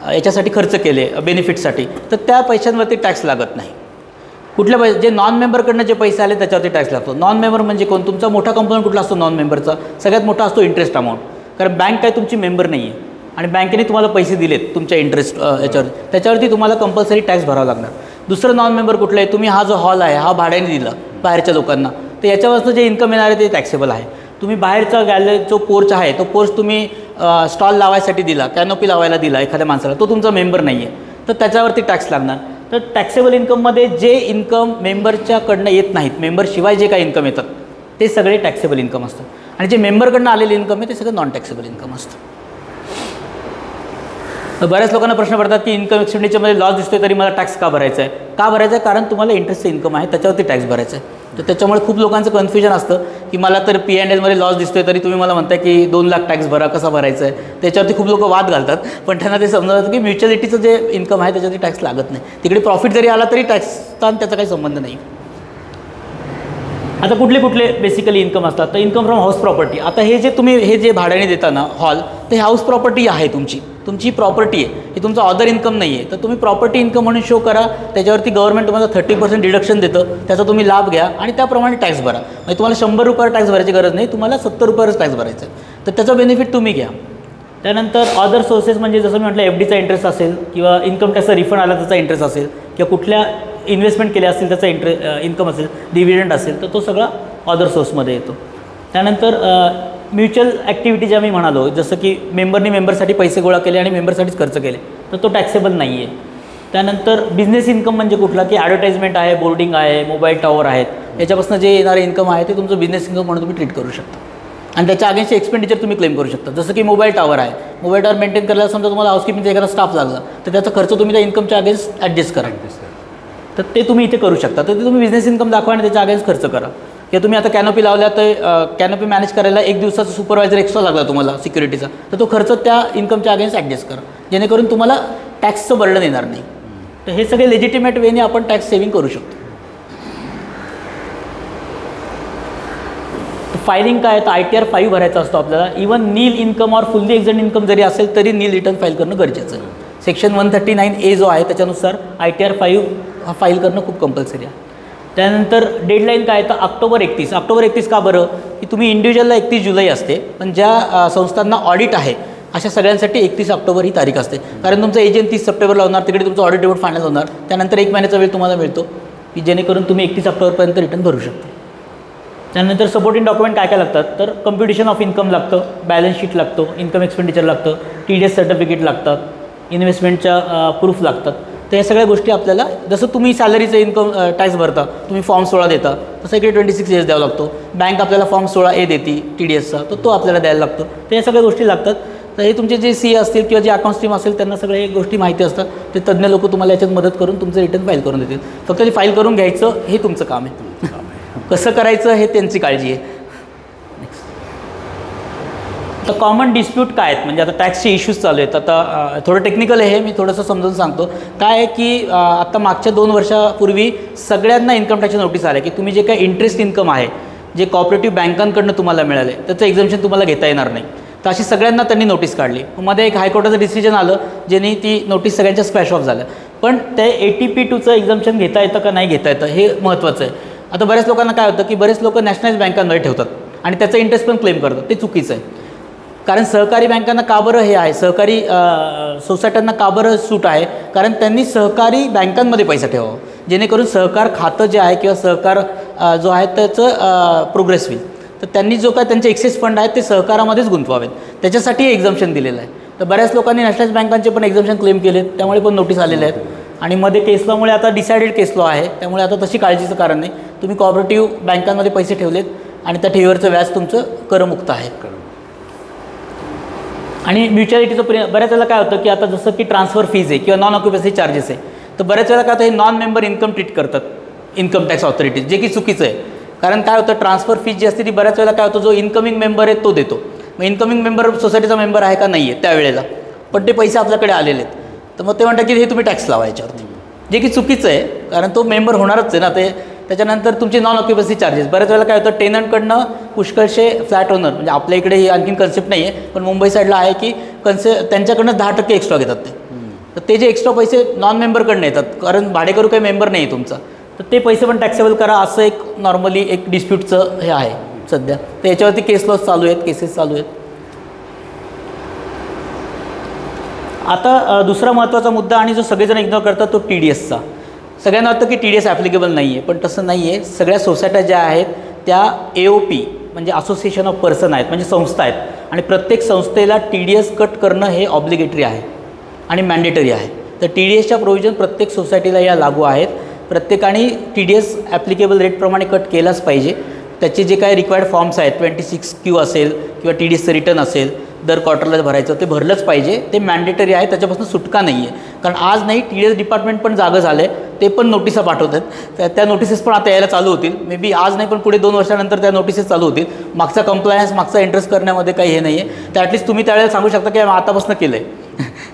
याच्यासाठी खर्च केले बेनिफिटसाठी, तर त्या पैशांवरती टॅक्स लागत नाही. कुठल्या पैसे जे नॉन मेंबरकडनं जे पैसे आले त्याच्यावरती टॅक्स लागतो. नॉन मेंबर म्हणजे कोण, तुमचा मोठा कंपोनंट कुठला असतो नॉन मेंबरचा, सगळ्यात मोठा असतो इंटरेस्ट अमाऊंट. कारण बँक काय तुमची मेंबर नाही आहे आणि बँकेने तुम्हाला पैसे दिलेत तुमच्या इंटरेस्ट याच्यावरती, त्याच्यावरती तुम्हाला कंपल्सरी टॅक्स भरावा लागणार. दुसरं नॉन मेंबर कुठलं आहे, तुम्ही हा जो हॉल आहे हा भाड्याने दिला बाहेरच्या लोकांना, तर याच्यावरचं जे इन्कम येणार आहे ते टॅक्सेबल आहे. तुम्ही बाहेरचा गॅलरी जो पोर्च आहे तो पोर्च तुम्ही स्टॉल लावायसाठी दिला, कॅनोपी लावायला दिला एखाद्या माणसाला, तो तुमचा मेंबर नाही आहे, तर त्याच्यावरती टॅक्स लागणार. तर टॅक्सेबल इन्कममध्ये जे इन्कम मेंबरच्याकडनं येत नाहीत, मेंबरशिवाय जे काही इन्कम येतात ते सगळे टॅक्सेबल इन्कम असतात. आणि जे मेंबरकडनं आलेले इन्कम आहे ते सगळं नॉन टॅक्सेबल इन्कम असतं. तर बऱ्याच लोकांना प्रश्न पडतात की इन्कम एक्सपेंडिचरमध्ये लॉस दिसतोय तरी मला टॅक्स का भरायचा आहे. का भरायचं आहे, कारण तुम्हाला इंटरेस्टचं इन्कम आहे त्याच्यावरती टॅक्स भरायचा आहे. तर त्याच्यामुळे खूप लोकांचं कन्फ्युजन असतं की मला तर P&Lमध्ये लॉस दिसतोय तरी तुम्ही मला म्हणताय की 2 लाख टॅक्स भरा, कसा भरायचा आहे. त्याच्यावरती खूप लोक वाद घालतात, पण त्यांना ते समजतं की म्युच्युअलिटीचं जे इन्कम आहे त्याच्यावरती टॅक्स लागत नाही. तिकडे प्रॉफिट जरी आला तरी टॅक्सचा त्याचा काही संबंध नाही. आता कुठले कुठले बेसिकली इन्कम असतात, तर इन्कम फ्रॉम हाऊस प्रॉपर्टी. आता हे जे तुम्ही हे जे भाड्याने देता ना हॉल, तर हे हाऊस प्रॉपर्टी आहे, तुमची प्रॉपर्टी आहे, हे तुमचं अदर इन्कम नाही आहे. तर तुम्ही प्रॉपर्टी इन्कम म्हणून शो करा, त्याच्यावरती गव्हर्नमेंट तुम्हाला 30% डिडक्शन देतं, त्याचा तुम्ही लाभ घ्या आणि त्याप्रमाणे टॅक्स भरा. म्हणजे तुम्हाला 100 रुपये टॅक्स भरायची गरज नाही, तुम्हाला 70 रुपयाच टॅक्स भरायचा आहे. तर त्याचा बेनिफिट तुम्ही घ्या. त्यानंतर अदर सोर्सेस म्हणजे जसं मी म्हटलं FDचा इंटरेस्ट असेल किंवा इन्कम टॅक्सचा रिफंड आला त्याचा इंटरेस्ट असेल किंवा कुठल्या इन्व्हेस्टमेंट केल्या असतील त्याचा इन्कम असेल, डिव्हिडंड असेल, तर तो सगळा अदर सोर्समध्ये येतो. त्यानंतर म्युच्युअल ॲक्टिव्हिटी ज्या मी म्हणालो, जसं की मेंबरनी मेंबरसाठी पैसे गोळा केले आणि मेंबरसाठीच खर्च केले, तर तो टॅक्सेबल नाही आहे. त्यानंतर बिझनेस इन्कम म्हणजे कुठला, की ॲडव्हर्टाइजमेंट आहे, बोर्डिंग आहे, मोबाईल टॉवर आहेत, याच्यापासून जे येणारे इन्कम आहे ते तुमचं बिझनेस इन्कम म्हणून तुम्ही ट्रीट करू शकता आणि त्याच्या अगेन्स्ट एक्सपेंडिचर तुम्ही क्लेम करू शकता. जसं की मोबाईल टॉवर आहे, मोबाईल टॉवर मेंटेन करायला समजा तुम्हाला हाऊसकीपिंगचा एखादा स्टाफ लागला, तर त्याचा खर्च तुम्ही त्या इन्कमच्या अगेन्स्ट ॲडजस्ट करा, तर ते तुम्ही इथे करू शकता. तर ते तुम्ही बिझनेस इन्कम दाखवा आणि त्याच्या अगेन्स्ट खर्च करा. किंवा तुम्ही आता कॅनोपी लावल्या, तर कॅनोपी मॅनेज करायला 1 दिवसाचा सुपरवायझर एक्स्ट्रा लागला तुम्हाला सिक्युरिटीचा, तर तो खर्च त्या इन्कमच्या अगेन्स्ट ॲडजस्ट करा, जेणेकरून तुम्हाला टॅक्सचं बर्डन येणार नाही. तर हे सगळे लेजिटिमेट वेने आपण टॅक्स सेव्हिंग करू शकतो. फायलिंग काय, तर ITR 5 भरायचा असतो आपल्याला. इवन नील इन्कम और फुल्ली एक्झेंट इन्कम जरी असेल तरी नील रिटर्न फाईल करणं गरजेचं आहे. सेक्शन 139A जो आहे त्याच्यानुसार ITR 5 हा फाईल करणं खूप कंपल्सरी आहे. त्यानंतर डेडलाईन काय, तर ऑक्टोबर 31 का बरं, की तुम्ही इंडिव्हिज्युअलला 31 जुलै असते, पण ज्या संस्थांना ऑडिट आहे अशा सगळ्यांसाठी 31 ऑक्टोबर ही तारीख असते. कारण तुमचं एजंट 30 सप्टेंबरला होणार, तिकडे तुमचं ऑडिट रिपोर्ट फायनल होणार, त्यानंतर 1 महिन्याचा वेळ तुम्हाला मिळतो की जेणेकरून तुम्ही 31 ऑक्टोबरपर्यंत रिटर्न भरू शकता. त्यानंतर सपोर्टिंग डॉक्युमेंट काय काय लागतात, तर कम्प्युटेशन ऑफ इन्कम लागतं, बॅलन्स शीट लागतो, इन्कम एक्सपेंडिचर लागतं, TDS सर्टिफिकेट लागतात, इन्व्हेस्टमेंटच्या प्रूफ लागतात. तर या सगळ्या गोष्टी आपल्याला, जसं तुम्ही सॅलरीचं इन्कम टॅक्स भरता, तुम्ही फॉर्म 16 देता, तसं इकडे 26 years द्यावा लागतो. बँक आपल्याला फॉर्म 16A देते TDSचा, तर तो आपल्याला द्यायला लागतो. तर या सगळ्या गोष्टी लागतात. तर हे तुमचे जे CA असतील किंवा जे अकाउंट टीम असेल त्यांना सगळ्या गोष्टी माहिती असतात. ते तज्ज्ञ लोक तुम्हाला याच्यात मदत करून तुमचं रिटर्न फाईल करून देतील. फक्त ते फाईल करून घ्यायचं हे तुमचं काम आहे. कसं करायचं हे त्यांची काळजी आहे. तर कॉमन डिस्प्यूट काय आहेत, म्हणजे आता टॅक्सचे इश्यूज चालू आहेत. आता थोडं टेक्निकल आहे, मी थोडंसं समजून सांगतो. काय आहे की आता मागच्या 2 वर्षापूर्वी सगळ्यांना इन्कम टॅक्सची नोटीस आली की तुम्ही जे काही इंटरेस्ट इन्कम आहे जे कॉपरेटिव्ह बँकांकडनं तुम्हाला मिळाले त्याचं एक्झम्पशन तुम्हाला घेता येणार नाही. तर अशी सगळ्यांना त्यांनी नोटीस काढली. मध्ये एक हायकोर्टाचं डिसिजन आलं ज्यांनी ती नोटीस सगळ्यांच्या स्क्वॅश ऑफ झाल्या. पण ते ATP2चं एक्झम्पशन घेता येतं का नाही घेता येतं हे महत्त्वाचं आहे. आता बऱ्याच लोकांना काय होतं की बरेच लोक नॅशनलाइज बँकांमध्ये ठेवतात आणि त्याचं इंटरेस्ट पण क्लेम करतात. ते चुकीचं आहे. कारण सहकारी बँकांना का बरं हे आहे, सहकारी सोसायट्यांना का बरं सूट आहे, कारण त्यांनी सहकारी बँकांमध्ये पैसा ठेवावा जेणेकरून सहकार खातं जे आहे किंवा सहकार जो आहे त्याचं प्रोग्रेस होईल. तर त्यांनी जो काय त्यांचे एक्सेस फंड आहेत ते सहकारामध्येच गुंतवावेत, त्याच्यासाठी हे एक्झम्पशन दिलेलं आहे. तर बऱ्याच लोकांनी नॅशनलाइज बँकांचे पण एक्झम्पशन क्लेम केलेत, त्यामुळे पण नोटीस आलेले आहेत. आणि मध्ये केस लॉमुळे आता डिसायडेड केस लॉ आहे, त्यामुळे आता तशी काळजीचं कारण नाही. तुम्ही कॉपरेटिव्ह बँकांमध्ये पैसे ठेवलेत आणि त्या ठेवीवरचं व्याज तुमचं करमुक्त आहे. आणि म्युच्युअलिटीचं बऱ्याच वेळेला काय होतं की आता जसं की ट्रान्सफर फीज आहे किंवा नॉन ऑक्युपन्सी चार्जेस आहे, तर बऱ्याच वेळेला काय होतं हे नॉन मेंबर इन्कम ट्रीट करतात इन्कम टॅक्स ऑथॉरिटीज, जे की चुकीचं आहे. कारण काय होतं ट्रान्सफर फीज जी असते ती बऱ्याच वेळेला काय होतं जो इन्कमिंग मेंबर आहे तो देतो. मग इन्कमिंग मेंबर सोसायटीचा मेंबर आहे का नाही आहे त्यावेळेला, पण ते पैसे आपल्याकडे आलेले आहेत. तर मग ते म्हणतात की हे तुम्ही टॅक्स लावा याच्यावरती, जे की चुकीचं आहे. कारण तो मेंबर होणारच आहे ना, ते त्याच्यानंतर तुमचे नॉन ऑक्युपन्सी चार्जेस. बऱ्याच वेळेला काय होतं, टेनंटकडनं पुष्कळशे फ्लॅट ओनर, म्हणजे आपल्या इकडे ही आणखीन कन्सेप्ट नाही आहे, पण मुंबई साईडला आहे की त्यांच्याकडनं 10% एक्स्ट्रा घेतात ते. तर ते जे एक्स्ट्रा पैसे नॉन मेंबरकडनं येतात, कारण भाडेकरू काही मेंबर नाही आहे तुमचा, तर ते पैसे पण टॅक्सेबल करा, असं एक नॉर्मली एक डिस्प्यूटचं हे आहे सध्या. तर याच्यावरती केस लॉस चालू आहेत, केसेस चालू आहेत. आता दुसरा महत्त्वाचा मुद्दा आणि जो सगळेजण इग्नोर करतात तो TDSचा. सगळ्यांना वाटतं की TDS ॲप्लिकेबल नाही आहे, पण तसं नाही आहे. सगळ्या सोसायट्या ज्या आहेत त्या AOP म्हणजे असोसिएशन ऑफ पर्सन आहेत, म्हणजे संस्था आहेत, आणि प्रत्येक संस्थेला TDS कट करणं हे ऑब्लिगेटरी आहे आणि मॅन्डेटरी आहे. तर TDSच्या प्रोव्हिजन प्रत्येक सोसायटीला या लागू आहेत. प्रत्येकाने TDS ॲप्लिकेबल रेटप्रमाणे कट केलाच पाहिजे. त्याचे जे काही रिक्वायर्ड फॉर्म्स आहेत, 26Q असेल किंवा TDSचं रिटर्न असेल, दर क्वार्टरला भरायचं, ते भरलंच पाहिजे. ते मॅन्डेटरी आहे, त्याच्यापासून सुटका नाही आहे. कारण आज नाही, TDS डिपार्टमेंट पण जागं झालं आहे, ते पण नोटिसा पाठवतात. त्या नोटिसेस पण आता यायला चालू होतील. मे बी आज नाही, पण पुढे 2 वर्षानंतर त्या नोटिसेस चालू होतील. मागचा कंप्लायन्स, मागचा इंटरेस्ट करण्यामध्ये काही हे नाही आहे. तर ॲटलीस्ट तुम्ही त्यावेळेला सांगू शकता की आतापासून केलं आहे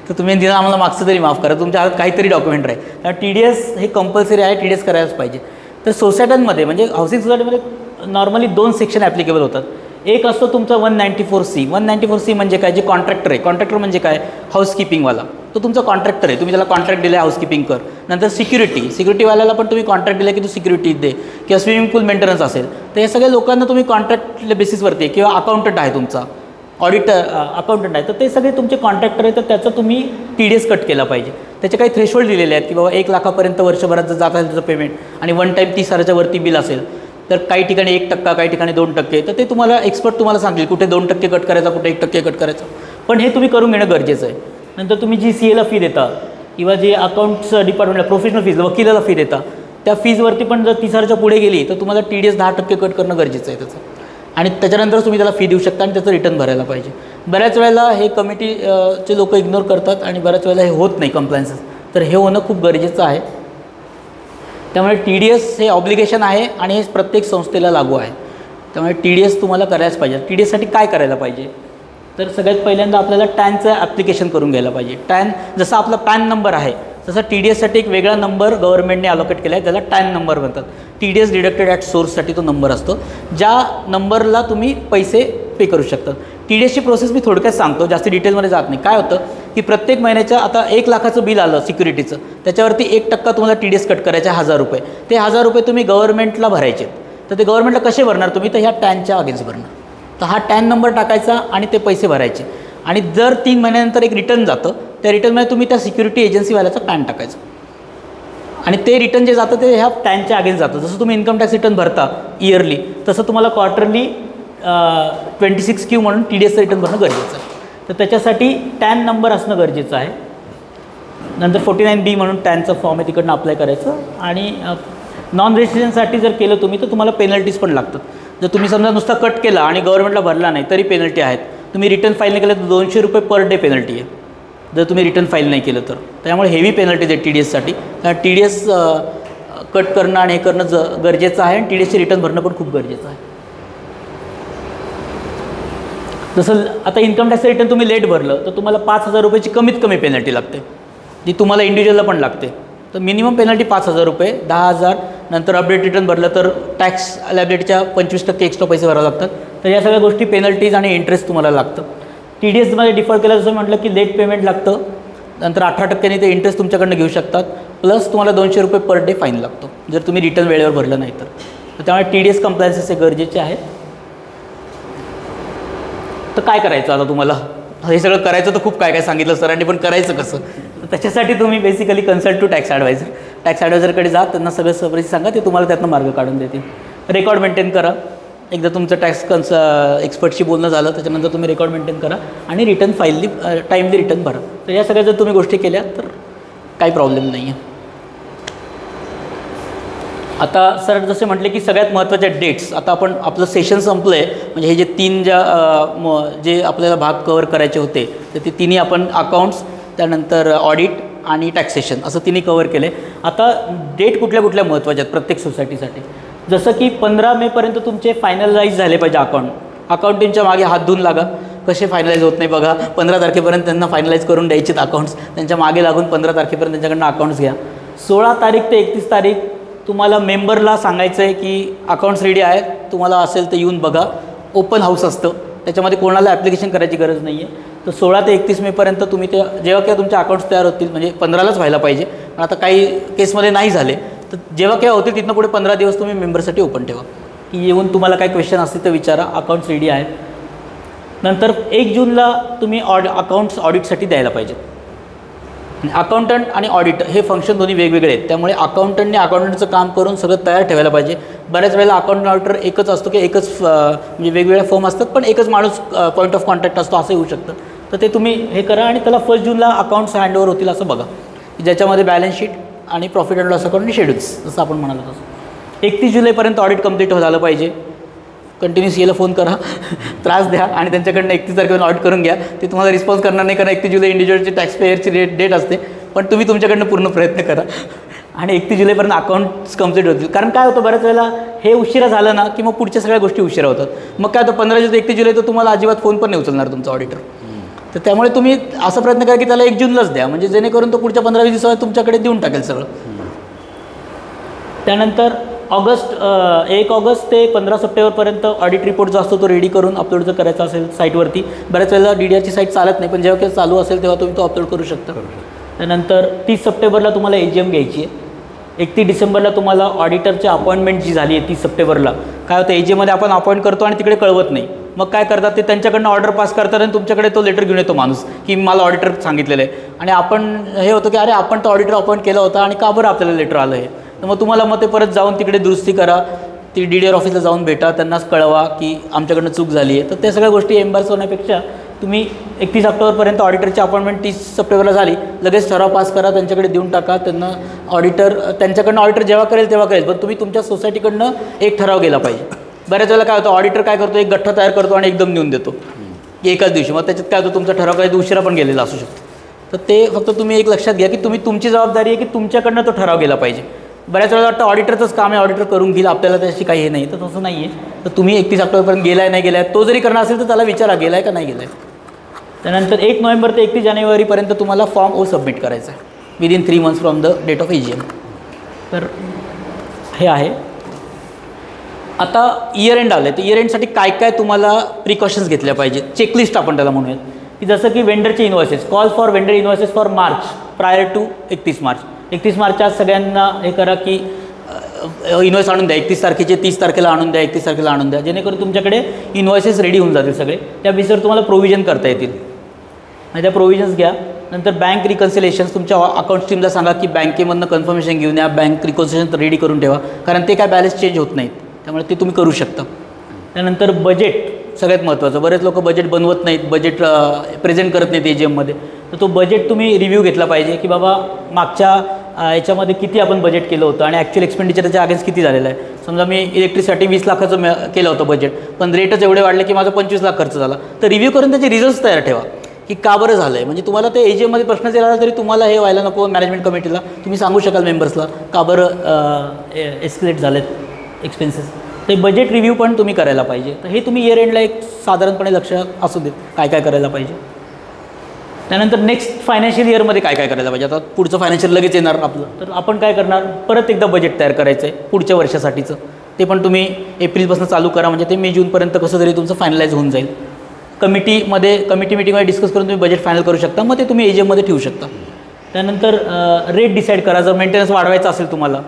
तर तुम्ही दिलं आम्हाला मागचं तरी माफ करा, तुमच्या हातात काहीतरी डॉक्युमेंट राहील. कारण TDS हे कंपल्सरी आहे, TDS करायलाच पाहिजे. तर सोसायट्यांमध्ये म्हणजे हाऊसिंग सोसायटीमध्ये नॉर्मली 2 सेक्शन ॲप्लिकेबल होतात. एक असतो तुमचा 194C. 194C म्हणजे काय, जे कॉन्ट्रॅक्टर आहे. कॉन्ट्रॅक्टर म्हणजे काय, हाऊसकीपिंगवाला. तो तुमचा कॉन्ट्रॅक्टर आहे, तुम्ही त्याला कॉन्ट्रॅक्ट दिला आहे हाऊसकीपिंग कर. नंतर सिक्युरिटीवाल्याला पण तुम्ही कॉन्ट्रॅक्ट दिला की तू सिक्युरिटी दे, किंवा स्विमिंग पूल मेंटेनन्स असेल. तर हे सगळ्या लोकांना तुम्ही कॉन्ट्रॅक्ट बेसिसवरती, किंवा अकाउंटंट आहे तुमचा, ऑडिटर अकाउंटंट आहे, तर ते सगळे तुमचे कॉन्ट्रॅक्टर आहेत. तर त्याचा तुम्ही TDS कट केला पाहिजे. त्याचे काही थ्रेशोल्ड दिलेले आहेत की बाबा 1 लाखापर्यंत वर्षभरात जर जात असेल त्याचं पेमेंट, आणि वन टाईम 30,000च्या वरती बिल असेल तर काही ठिकाणी 1%, काही ठिकाणी 2%. तर ते तुम्हाला एक्सपर्ट तुम्हाला सांगेल कुठे 2% कट करायचा, कुठे 1% कट करायचा. पण हे तुम्ही करून घेणं गरजेचं आहे. नंतर तुम्ही जी CAला फी देता, किंवा जे अकाउंट्स डिपार्टमेंटला प्रोफेशनल फीज, वकिलाला फी देता, त्या फीजवरती पण जर 30,000च्या पुढे गेली तर तुम्हाला TDS 10% कट करणं गरजेचं आहे त्याचं. आणि त्याच्यानंतरच तुम्ही त्याला फी देऊ शकता आणि त्याचं रिटर्न भरायला पाहिजे. बऱ्याच वेळेला हे कमिटीचे लोक इग्नोर करतात आणि बऱ्याच वेळेला हे होत नाही कंप्लायन्सेस. तर हे होणं खूप गरजेचं आहे. त्यामुळे TDS हे ऑब्लिगेशन आहे आणि हे प्रत्येक संस्थेला लागू आहे. त्यामुळे TDS तुम्हाला करायलाच पाहिजे. TDSसाठी काय करायला पाहिजे, तर सगळ्यात पहिल्यांदा आपल्याला टॅनचं ॲप्लिकेशन करून घ्यायला पाहिजे. टॅन जसा आपला पॅन नंबर आहे तसा TDSसाठी एक वेगळा नंबर गव्हर्नमेंटने अलोकेट केला आहे, त्याला टॅन नंबर म्हणतात. TDS डिडक्टेड ॲट सोर्ससाठी तो नंबर असतो, ज्या नंबरला तुम्ही पैसे पे करू शकतात. TDSची प्रोसेस मी थोडक्यात सांगतो, जास्त डिटेलमध्ये जात नाही. काय होतं की प्रत्येक महिन्याच्या आता 1 लाखाचं बिल आलं सिक्युरिटीचं, त्याच्यावरती 1% तुम्हाला TDS कट करायचे 1,000 रुपये. ते 1,000 रुपये तुम्ही गव्हर्नमेंटला भरायचे. तर ते गव्हर्नमेंटला कसे भरणार तुम्ही, तर ह्या टॅनच्या अगेन्स्ट भरणार. तर हा टॅन नंबर टाकायचा आणि ते पैसे भरायचे. आणि जर 3 महिन्यानंतर एक रिटर्न जातं, त्या रिटर्नमध्ये तुम्ही त्या सिक्युरिटी एजन्सीवाल्याचा पॅन टाकायचं. आणि ते रिटर्न जे जातं ते ह्या टॅनच्या अगेन्स्ट जातं. जसं तुम्ही इन्कम टॅक्स रिटर्न भरता इयरली, तसं तुम्हाला क्वार्टरली 26Q म्हणून TDSचं रिटर्न भरणं गरजेचं आहे. तर त्याच्यासाठी टॅन नंबर असणं गरजेचं आहे. नंतर 49B म्हणून टॅनचं फॉर्म आहे, तिकडनं अप्लाय करायचं. आणि नॉन रेसिडेंटसाठी जर केलं तुम्ही तर तुम्हाला पेनल्टीज पण लागतात. जर तुम्ही समजा नुसता कट केला आणि गव्हर्नमेंटला भरला नाही तरी पेनल्टी आहेत. तुम्ही रिटर्न फाईल नाही केलं तर 200 रुपये पर डे पेनल्टी आहे जर तुम्ही रिटर्न फाईल नाही केलं तर. त्यामुळे हेवी पेनल्टीज आहे TDSसाठी. कारण TDS कट करणं आणि हे करणं गरजेचं आहे, आणि TDSचे रिटर्न भरणं पण खूप गरजेचं आहे. जसं आता इन्कम टॅक्सचं रिटर्न तुम्ही लेट भरलं तर तुम्हाला 5,000 रुपयाची कमीत कमी पेनल्टी लागते, जी तुम्हाला इंडिव्हिज्युअलला पण लागते. तर मिनिमम पेनल्टी 5,000 रुपये, 10,000. नंतर अपडेट रिटर्न भरलं तर टॅक्स लायबिलिटीच्या 25% एक्स्ट्रा पैसे भरावे लागतात. तर या सगळ्या गोष्टी पेनल्टीज आणि इंटरेस्ट तुम्हाला लागतं. TDSमध्ये डिफॉल्ट केलं जसं म्हटलं की लेट पेमेंट लागतं. नंतर 18% ते इंटरेस्ट तुमच्याकडनं घेऊ शकतात, प्लस तुम्हाला 200 रुपये पर डे फाईन लागतो जर तुम्ही रिटर्न वेळेवर भरलं नाही तर. त्यामुळे TDS कंप्लायन्सेस हे गरजेचे आहेत. तर काय करायचं आता तुम्हाला, हे सगळं करायचं तर खूप काय काय सांगितलं सरांनी, पण करायचं कसं, तर त्याच्यासाठी तुम्ही basically consult to tax adviser. Tax ॲडवायझरकडे जा, त्यांना सगळं सबरीज सांगा, ते तुम्हाला त्यातनं मार्ग काढून देतील. रेकॉर्ड मेंटेन करा. एकदा तुमचं टॅक्स एक्सपर्टशी बोलणं झालं त्याच्यानंतर तुम्ही रेकॉर्ड मेंटेन करा आणि रिटर्न फाईलली टाईमली रिटर्न भरा. तर या सगळ्या जर तुम्ही गोष्टी केल्या तर काही प्रॉब्लेम नाही आहे. आता सर जसे म्हटले की सगळ्यात महत्त्वाच्या डेट्स, आता आपण आपलं सेशन संपलं आहे, म्हणजे हे जे 3 जे आपल्याला भाग कवर करायचे होते तर ते तिन्ही आपण अकाउंट्स, त्यानंतर ऑडिट आणि टॅक्सेशन असं तिन्ही कवर केले. आता डेट कुठल्या कुठल्या महत्त्वाच्या आहेत प्रत्येक सोसायटीसाठी. जसं की 15 मेपर्यंत तुमचे फायनलाइज झाले पाहिजे अकाउंट. अकाउंटिंगच्या मागे हात धुवून लागा, कसे फायनलाइज होत नाही बघा. 15 तारखेपर्यंत त्यांना फायनलाइज करून द्यायचेत अकाउंट्स, त्यांच्या मागे लागून 15 तारखेपर्यंत त्यांच्याकडनं अकाउंट्स घ्या. 16 तारीख ते 31 तारीख तुम्हाला मेंबरला सांगायचं आहे की अकाउंट्स रेडी आहेत, तुम्हाला असेल तर येऊन बघा. ओपन हाऊस असतं, त्याच्यामध्ये कोणाला ॲप्लिकेशन करायची गरज नाही आहे. तर 16 ते 31 मेपर्यंत तुम्ही ते जेव्हा केव्हा तुमचे अकाउंट्स तयार होतील, म्हणजे 15लाच व्हायला पाहिजे, पण आता काही केसमध्ये नाही झाले, तर जेव्हा केव्हा होतील तिथनं पुढे 15 दिवस तुम्ही मेंबरसाठी ओपन ठेवा, की येऊन तुम्हाला काही क्वेश्चन असतील तर विचारा. अकाउंट्स रेडी आहेत. नंतर 1 जूनला तुम्ही अकाउंट्स ऑडिटसाठी द्यायला पाहिजे. अकाउंटंट आणि ऑडिट हे फंक्शन दोन्ही वेगवेगळे आहेत, त्यामुळे अकाउंटंटने अकाउंटंटचं काम करून सगळं तयार ठेवायला पाहिजे. बऱ्याच वेळेला अकाउंटंट ऑडिटर एकच असतो की एकच म्हणजे वेगवेगळ्या फर्म असतात, पण एकच माणूस पॉईंट ऑफ कॉन्टॅक्ट असतो, असंही होऊ शकतं. तर ते तुम्ही हे करा आणि त्याला 1 जूनला अकाउंट्स हँडओव्हर होतील असं बघा, ज्याच्यामध्ये बॅलन्स शीट आणि प्रॉफिट अँड लॉस अकाउंट आणि शेड्यूल्स, जसं आपण म्हणालो तसं. 31 जुलैपर्यंत ऑडिट कंप्लीट झालं पाहिजे. कंटिन्यूस याला फोन करा, त्रास द्या आणि त्यांच्याकडनं 31 तारखेला ऑडिट करून घ्या. ते तुम्हाला रिस्पॉन्स करणार नाही, कारण 31 जुलै इंडिव्हिज्युअलची टॅक्स पेयरची डेट असते, पण तुम्ही तुमच्याकडनं पूर्ण प्रयत्न करा आणि 31 जुलैपर्यंत अकाउंट्स कंप्लीट होतील. कारण काय होतं, बऱ्याच वेळेला हे उशिरा झालं ना की मग पुढच्या सगळ्या गोष्टी उशिरा होतात. मग काय होतं, 15 जुलै 31 जुलै तर तुम्हाला अजिबात फोन पण नाही उचलणार तुमचा ऑडिटर. तर त्यामुळे तुम्ही असा प्रयत्न करा की त्याला 1 जूनलाच द्या, म्हणजे जेणेकरून तो पुढच्या 15-20 दिवसात तुमच्याकडे देऊन टाकेल सगळं. त्यानंतर 1 ऑगस्ट ते 15 सप्टेंबरपर्यंत ऑडिट रिपोर्ट जो असतो तो रेडी करून अपलोड जर करायचा असेल साईटवरती. बऱ्याच वेळेला DDRची साईट चालत नाही, पण जेव्हा केव्हा चालू असेल तेव्हा तुम्ही तो अपलोड करू शकता. त्यानंतर 30 सप्टेंबरला तुम्हाला AGM घ्यायची आहे. 31 डिसेंबरला तुम्हाला ऑडिटरची अपॉइंटमेंट जी झाली आहे 30 सप्टेंबरला. काय होतं, AGMमध्ये आपण अपॉइंट करतो आणि तिकडे कळवत नाही. मग काय करतात, ते त्यांच्याकडनं ऑर्डर पास करतात आणि तुमच्याकडे तो लेटर घेऊन येतो माणूस की मला ऑडिटर सांगितलेलं आहे. आणि आपण हे होतं की अरे आपण तो ऑडिटर अपॉइंट केला होता आणि का बरं आपल्याला लेटर आलं आहे. तर मग तुम्हाला मग ते परत जाऊन तिकडे दुरुस्ती करा, ती DDR ऑफिसला जाऊन भेटा, त्यांनाच कळवा की आमच्याकडनं चूक झाली आहे. तर त्या सगळ्या गोष्टी एम्बार्स होण्यापेक्षा तुम्ही 31 ऑक्टोबरपर्यंत ऑडिटरची अपॉइंटमेंट 30 सप्टेंबरला झाली, लगेच ठराव पास करा, त्यांच्याकडे देऊन टाका. त्यांना ऑडिटर त्यांच्याकडनं ऑडिटर जेव्हा करेल तेव्हा करेल, पण तुम्ही तुमच्या सोसायटीकडनं एक ठराव गेला पाहिजे. बऱ्याच वेळेला काय होतं, ऑडिटर काय करतो, एक गठ्ठा तयार करतो आणि एकदम नेऊन देतो एकाच दिवशी. मग त्याच्यात काय होतं, तुमचा ठराव काही उशिरा पण गेलेला असू शकतो. तर ते फक्त तुम्ही एक लक्षात घ्या की तुमची जबाबदारी आहे की तुमच्याकडनं तो ठराव गेला पाहिजे. बऱ्याच वेळेला वाटतं ऑडिटरचंच काम आहे, ऑडिटर करून घेईल, आपल्याला त्याची काही हे नाही. तर तसं नाही आहे. तर तुम्ही 31 ऑक्टोबरपर्यंत गेला आहे नाही गेला आहे, तो जरी करणार असेल तर त्याला विचारा गेला आहे का नाही गेला आहे. त्यानंतर 1 नोव्हेंबर ते 31 जानेवारीपर्यंत तुम्हाला फॉर्म O सबमिट करायचा आहे, within 3 months from the date of AGM. तर हे आहे. आता इयर एंड आलं आहे, तर इयर एंडसाठी काय काय तुम्हाला प्रिकॉशन्स घेतल्या पाहिजे, चेकलिस्ट आपण त्याला म्हणूयात. की जसं की वेंडरचे invoices, call for vendor invoices for March prior to 31 March. 31 मार्चच्या सगळ्यांना हे करा की इन्व्हॉइस आणून द्या, 31 तारखेचे 30 तारखेला आणून द्या, 31 तारखेला आणून द्या, जेणेकरून तुमच्याकडे इन्व्हॉइसेस रेडी होऊन जातील सगळे. त्या बेसवर तुम्हाला प्रोव्हिजन करता येतील. आणि त्या प्रोव्हिजन्स घ्या. नंतर बँक रिकन्सिलेशन्स तुमच्या अकाउंट टीमला सांगा की बँकेमधनं कन्फर्मेशन घेऊन या, बँक रिकन्सिलेशन रेडी करून ठेवा, कारण ते काय बॅलन्स चेंज होत नाहीत, त्यामुळे ते तुम्ही करू शकता. त्यानंतर बजेट सगळ्यात महत्त्वाचं. बरेच लोक बजेट बनवत नाहीत, बजेट प्रेझेंट करत नाहीत AGMमध्ये. तर तो बजेट तुम्ही रिव्ह्यू घेतला पाहिजे की बाबा मागच्या याच्यामध्ये किती आपण बजेट केलं होतं आणि ॲक्च्युअल एक्सपेंडिचर त्याच्या अगेन्स्ट किती झालेलं आहे. समजा मी इलेक्ट्रिसिटी 20 लाखाचं केलं होतं बजेट, पण रेटच एवढे वाढले की माझा 25 लाख खर्च झाला. तर रिव्ह्यू करून त्याचे रिझल्ट्स तयार ठेवा की का बरं झालं आहे. म्हणजे तुम्हाला ते AGMमध्ये प्रश्न जरी आला तरी तुम्हाला हे व्हायला नको. मॅनेजमेंट कमिटीला तुम्ही सांगू शकाल मेंबर्सला का बरं एस्केलेट झालेत एक्सपेन्सेस. ते बजेट रिव्ह्यू पण तुम्ही करायला पाहिजे. तर हे तुम्ही इयर एंडला एक साधारणपणे लक्ष असू देत काय काय करायला पाहिजे. त्यानंतर नेक्स्ट फायनान्शियल इयरमध्ये काय काय करायला पाहिजे. आता पुढचं फायनान्शियल लगेच येणार आपलं, तर आपण काय करणार, परत एकदा बजेट तयार करायचं आहे पुढच्या वर्षासाठीचं. ते पण तुम्ही एप्रिलपासून चालू करा, म्हणजे ते मे जूनपर्यंत कसं तरी तुमचं फायनलाइज होऊन जाईल. कमिटी मिटिंगमध्ये डिस्कस करून तुम्ही बजेट फायनल करू शकता, मग ते तुम्ही AGMमध्ये ठेवू शकता. त्यानंतर रेट डिसाईड करा. जर मेंटेनन्स वाढवायचा असेल तुम्हाला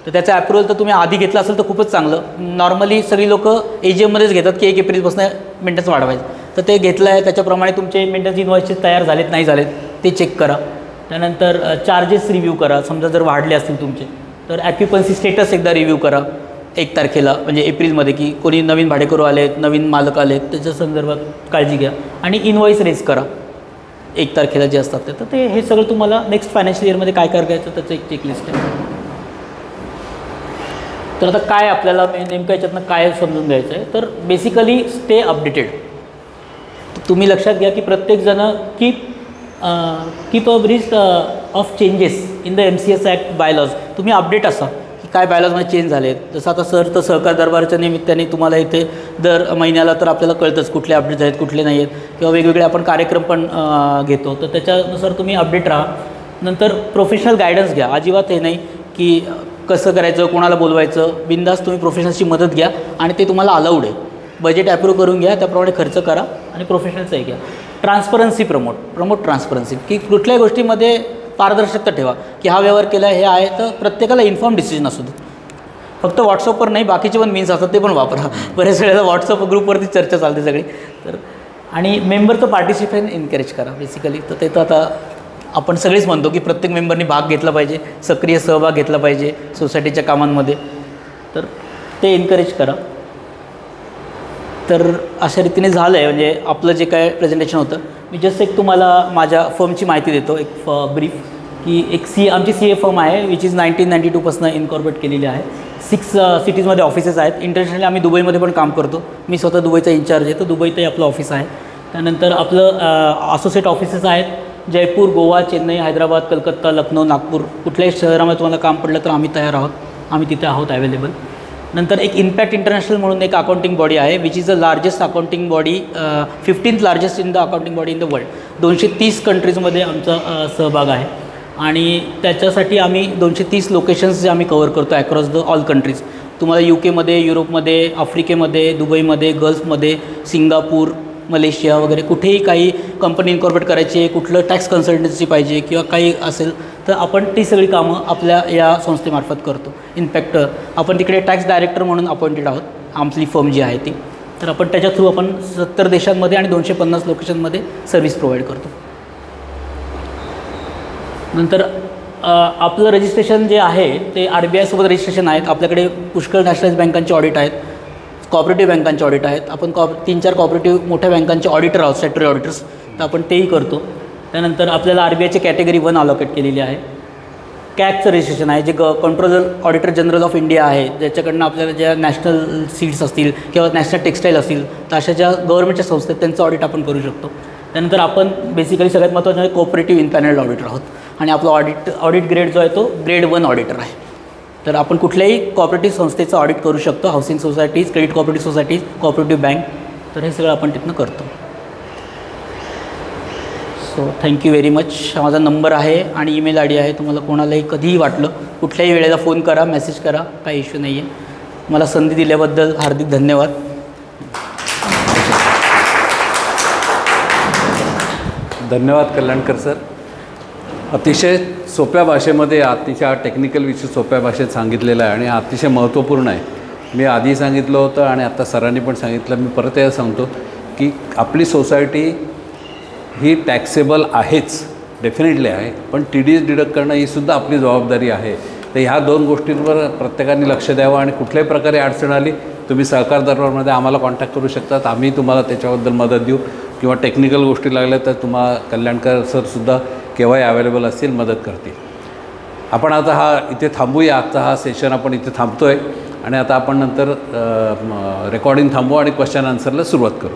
तर त्याचं अप्रुव्हल तर तुम्ही आधी घेतलं असेल तर खूपच चांगलं. नॉर्मली सगळी लोक AGMमध्येच घेतात की 1 एप्रिलपासून मेंटेनन्स वाढवायचं. तर ते घेतलं आहे, त्याच्याप्रमाणे तुमचे मेंटेनन्स इन्व्हॉइसेस तयार झालेत नाही झालेत ते चेक करा. त्यानंतर चार्जेस रिव्ह्यू करा. समजा जर वाढले असतील तुमचे तर ॲक्युपन्सी स्टेटस एकदा रिव्ह्यू करा 1 तारखेला, म्हणजे एप्रिलमध्ये, की कोणी नवीन भाडेकरू आलेत, नवीन मालक आलेत, त्याच्या संदर्भात काळजी घ्या. आणि इन्व्हॉइस रेज करा 1 तारखेला जे असतात ते. तर ते हे सगळं तुम्हाला नेक्स्ट फायनान्शियल इयरमध्ये काय करायचं त्याचं एक चेकलिस्ट आहे. तर आता काय आपल्याला नेमकं याच्यातनं काय समजून घ्यायचं आहे, तर बेसिकली स्टे अपडेटेड. तुम्ही लक्षात घ्या की प्रत्येकजणं keep abreast of changes in the MCS act bylaws. तुम्ही अपडेट असा की काय बायलॉजमध्ये चेंज झाले आहेत. जसं आता तर सहकार दरबारच्या निमित्ताने तुम्हाला इथे दर महिन्याला तर आपल्याला कळतंच कुठले अपडेट्स आहेत कुठले नाही आहेत, किंवा वेगवेगळे आपण कार्यक्रम पण घेतो, तर त्याच्यानुसार तुम्ही अपडेट राहा. नंतर प्रोफेशनल गायडन्स घ्या. अजिबात हे नाही की कसं करायचं, कोणाला बोलवायचं, बिनधास्त तुम्ही प्रोफेशनल्सची मदत घ्या आणि ते तुम्हाला अलाउड आहे. बजेट ॲप्रूव्ह करून घ्या, त्याप्रमाणे खर्च करा आणि प्रोफेशनल्सही घ्या. ट्रान्सपरन्सी प्रमोट ट्रान्सपरन्सी, की कुठल्याही गोष्टीमध्ये पारदर्शकता ठेवा, की हा व्यवहार केला हे आहे, तर प्रत्येकाला इन्फॉर्म डिसिजन असू दे. फक्त व्हॉट्सअपवर नाही, बाकीचे पण मीन्स असतात ते पण वापरा. बऱ्याच वेळेला व्हॉट्सअप ग्रुपवरती चर्चा चालते सगळी. तर आणि मेंबरचं पार्टिसिपेशन एनकरेज करा बेसिकली. तर ते तर आता आपण सगळेच म्हणतो की प्रत्येक मेंबरनी भाग घेतला पाहिजे, सक्रिय सहभाग घेतला पाहिजे सोसायटीच्या कामांमध्ये, तर ते एनकरेज करा. तर अशा रीतीने झालं आहे म्हणजे आपलं जे काय प्रेझेंटेशन होतं. मी जस्ट एक तुम्हाला माझ्या फर्मची माहिती देतो, एक ब्रीफ, की आमची CA फर्म आहे विच इज 1992पासून इनकॉर्पोरेट केलेली आहे. 6 सिटीजमध्ये ऑफिसेस आहेत. इंटरनॅशनली आम्ही दुबईमध्ये पण काम करतो. मी स्वतः दुबईचा इन्चार्ज आहे, तर दुबईतही आपलं ऑफिस आहे. त्यानंतर आपलं असोसिएट ऑफिसेस आहेत जयपूर, गोवा, चेन्नई, हैदराबाद, कलकत्ता, लखनौ, नागपूर. कुठल्याही शहरामध्ये तुम्हाला काम पडलं तर आम्ही तयार आहोत, आम्ही तिथे आहोत अवेलेबल. नंतर एक इम्पॅक्ट इंटरनॅशनल म्हणून एक अकाउंटिंग बॉडी आहे which is the largest accounting body, 15th largest in the accounting body in the world. 230 कंट्रीजमध्ये आमचा सहभाग आहे आणि त्याच्यासाठी आम्ही 230 लोकेशन्स जे आम्ही कवर करतो ॲक्रॉस द ऑल कंट्रीज. तुम्हाला UKमध्ये, युरोपमध्ये, आफ्रिकेमध्ये, दुबईमध्ये, गल्फमध्ये, सिंगापूर, मलेशिया वगैरे कुठेही काही कंपनी इन्कॉर्पोरेट करायची आहे, कुठलं टॅक्स कन्सल्टन्सी पाहिजे किंवा काही असेल तर आपण ती सगळी कामं आपल्या या संस्थेमार्फत करतो. इनफॅक्ट आपण तिकडे टॅक्स डायरेक्टर म्हणून अपॉइंटेड आहोत आपली फर्म जी आहे ती. तर आपण त्याच्या थ्रू आपण 70 देशांमध्ये आणि 250 लोकेशनमध्ये सर्व्हिस प्रोव्हाइड करतो. नंतर आपलं रजिस्ट्रेशन जे आहे ते RBI सोबत रजिस्ट्रेशन आहेत. आपल्याकडे पुष्कळ नॅशनलाइज बँकांचे ऑडिट आहेत, कॉपरेटिव्ह बँकांचे ऑडिट आहेत. आपण 3-4 कॉपरेटिव्ह मोठ्या बँकांचे ऑडिटर आहोत, स्टॅट्युटरी ऑडिटर्स, तर आपण तेही करतो. त्यानंतर आपल्याला RBIचे कॅटेगरी 1 अलोकेट केलेली आहे. CAGचं रजिस्ट्रेशन आहे, जे controller auditor general of India आहे, ज्याच्याकडनं आपल्याला ज्या नॅशनल सीड्स असतील किंवा नॅशनल टेक्स्टाईल असतील तर अशा ज्या गव्हर्नमेंटच्या संस्था आहेत त्यांचं ऑडिट आपण करू शकतो. त्यानंतर आपण बेसिकली सगळ्यात महत्त्वाचं म्हणजे कोऑपरेटिव्ह इनपॅनल्ड ऑडिटर आहोत आणि आपला ऑडिट ग्रेड जो आहे तो ग्रेड 1 ऑडिटर आहे. तर आपण कुठल्याही कॉपरेटिव्ह संस्थेचं ऑडिट करू शकतो, housing societies, credit cooperative societies, cooperative bank. तर हे सगळं आपण तिथनं करतो. So thank you very much. माझा नंबर आहे आणि ईमेल ID आहे. तुम्हाला कोणालाही कधीही वाटलं कुठल्याही वेळेला फोन करा, मेसेज करा, काही इश्यू नाही आहे. मला संधी दिल्याबद्दल हार्दिक धन्यवाद. धन्यवाद कल्याणकर सर. अतिशय सोप्या भाषेमध्ये, अतिशय टेक्निकल विषय सोप्या भाषेत सांगितलेला आहे आणि अतिशय महत्त्वपूर्ण आहे. मी आधी सांगितलं होतं आणि आता सरांनी पण सांगितलं, मी परत हे सांगतो की आपली सोसायटी ही टॅक्सेबल आहेच, डेफिनेटली आहे, पण TDS डिडक्ट करणं ही सुद्धा आपली जबाबदारी आहे. तर ह्या 2 गोष्टींवर प्रत्येकाने लक्ष द्यावं आणि कुठल्याही प्रकारे अडचण आली तुम्ही सहकार दरबारमध्ये आम्हाला कॉन्टॅक्ट करू शकतात. आम्ही तुम्हाला त्याच्याबद्दल मदत देऊ किंवा टेक्निकल गोष्टी लागल्या तर तुम्हाला कल्याणकर सरसुद्धा केव्हाही अवेलेबल असतील, मदत करतील. आपण आता इथे थांबूया. आजचा हा सेशन आपण इथे थांबतो आहे आणि आता आपण नंतर रेकॉर्डिंग थांबवू आणि क्वेश्चन आन्सरला सुरुवात करू.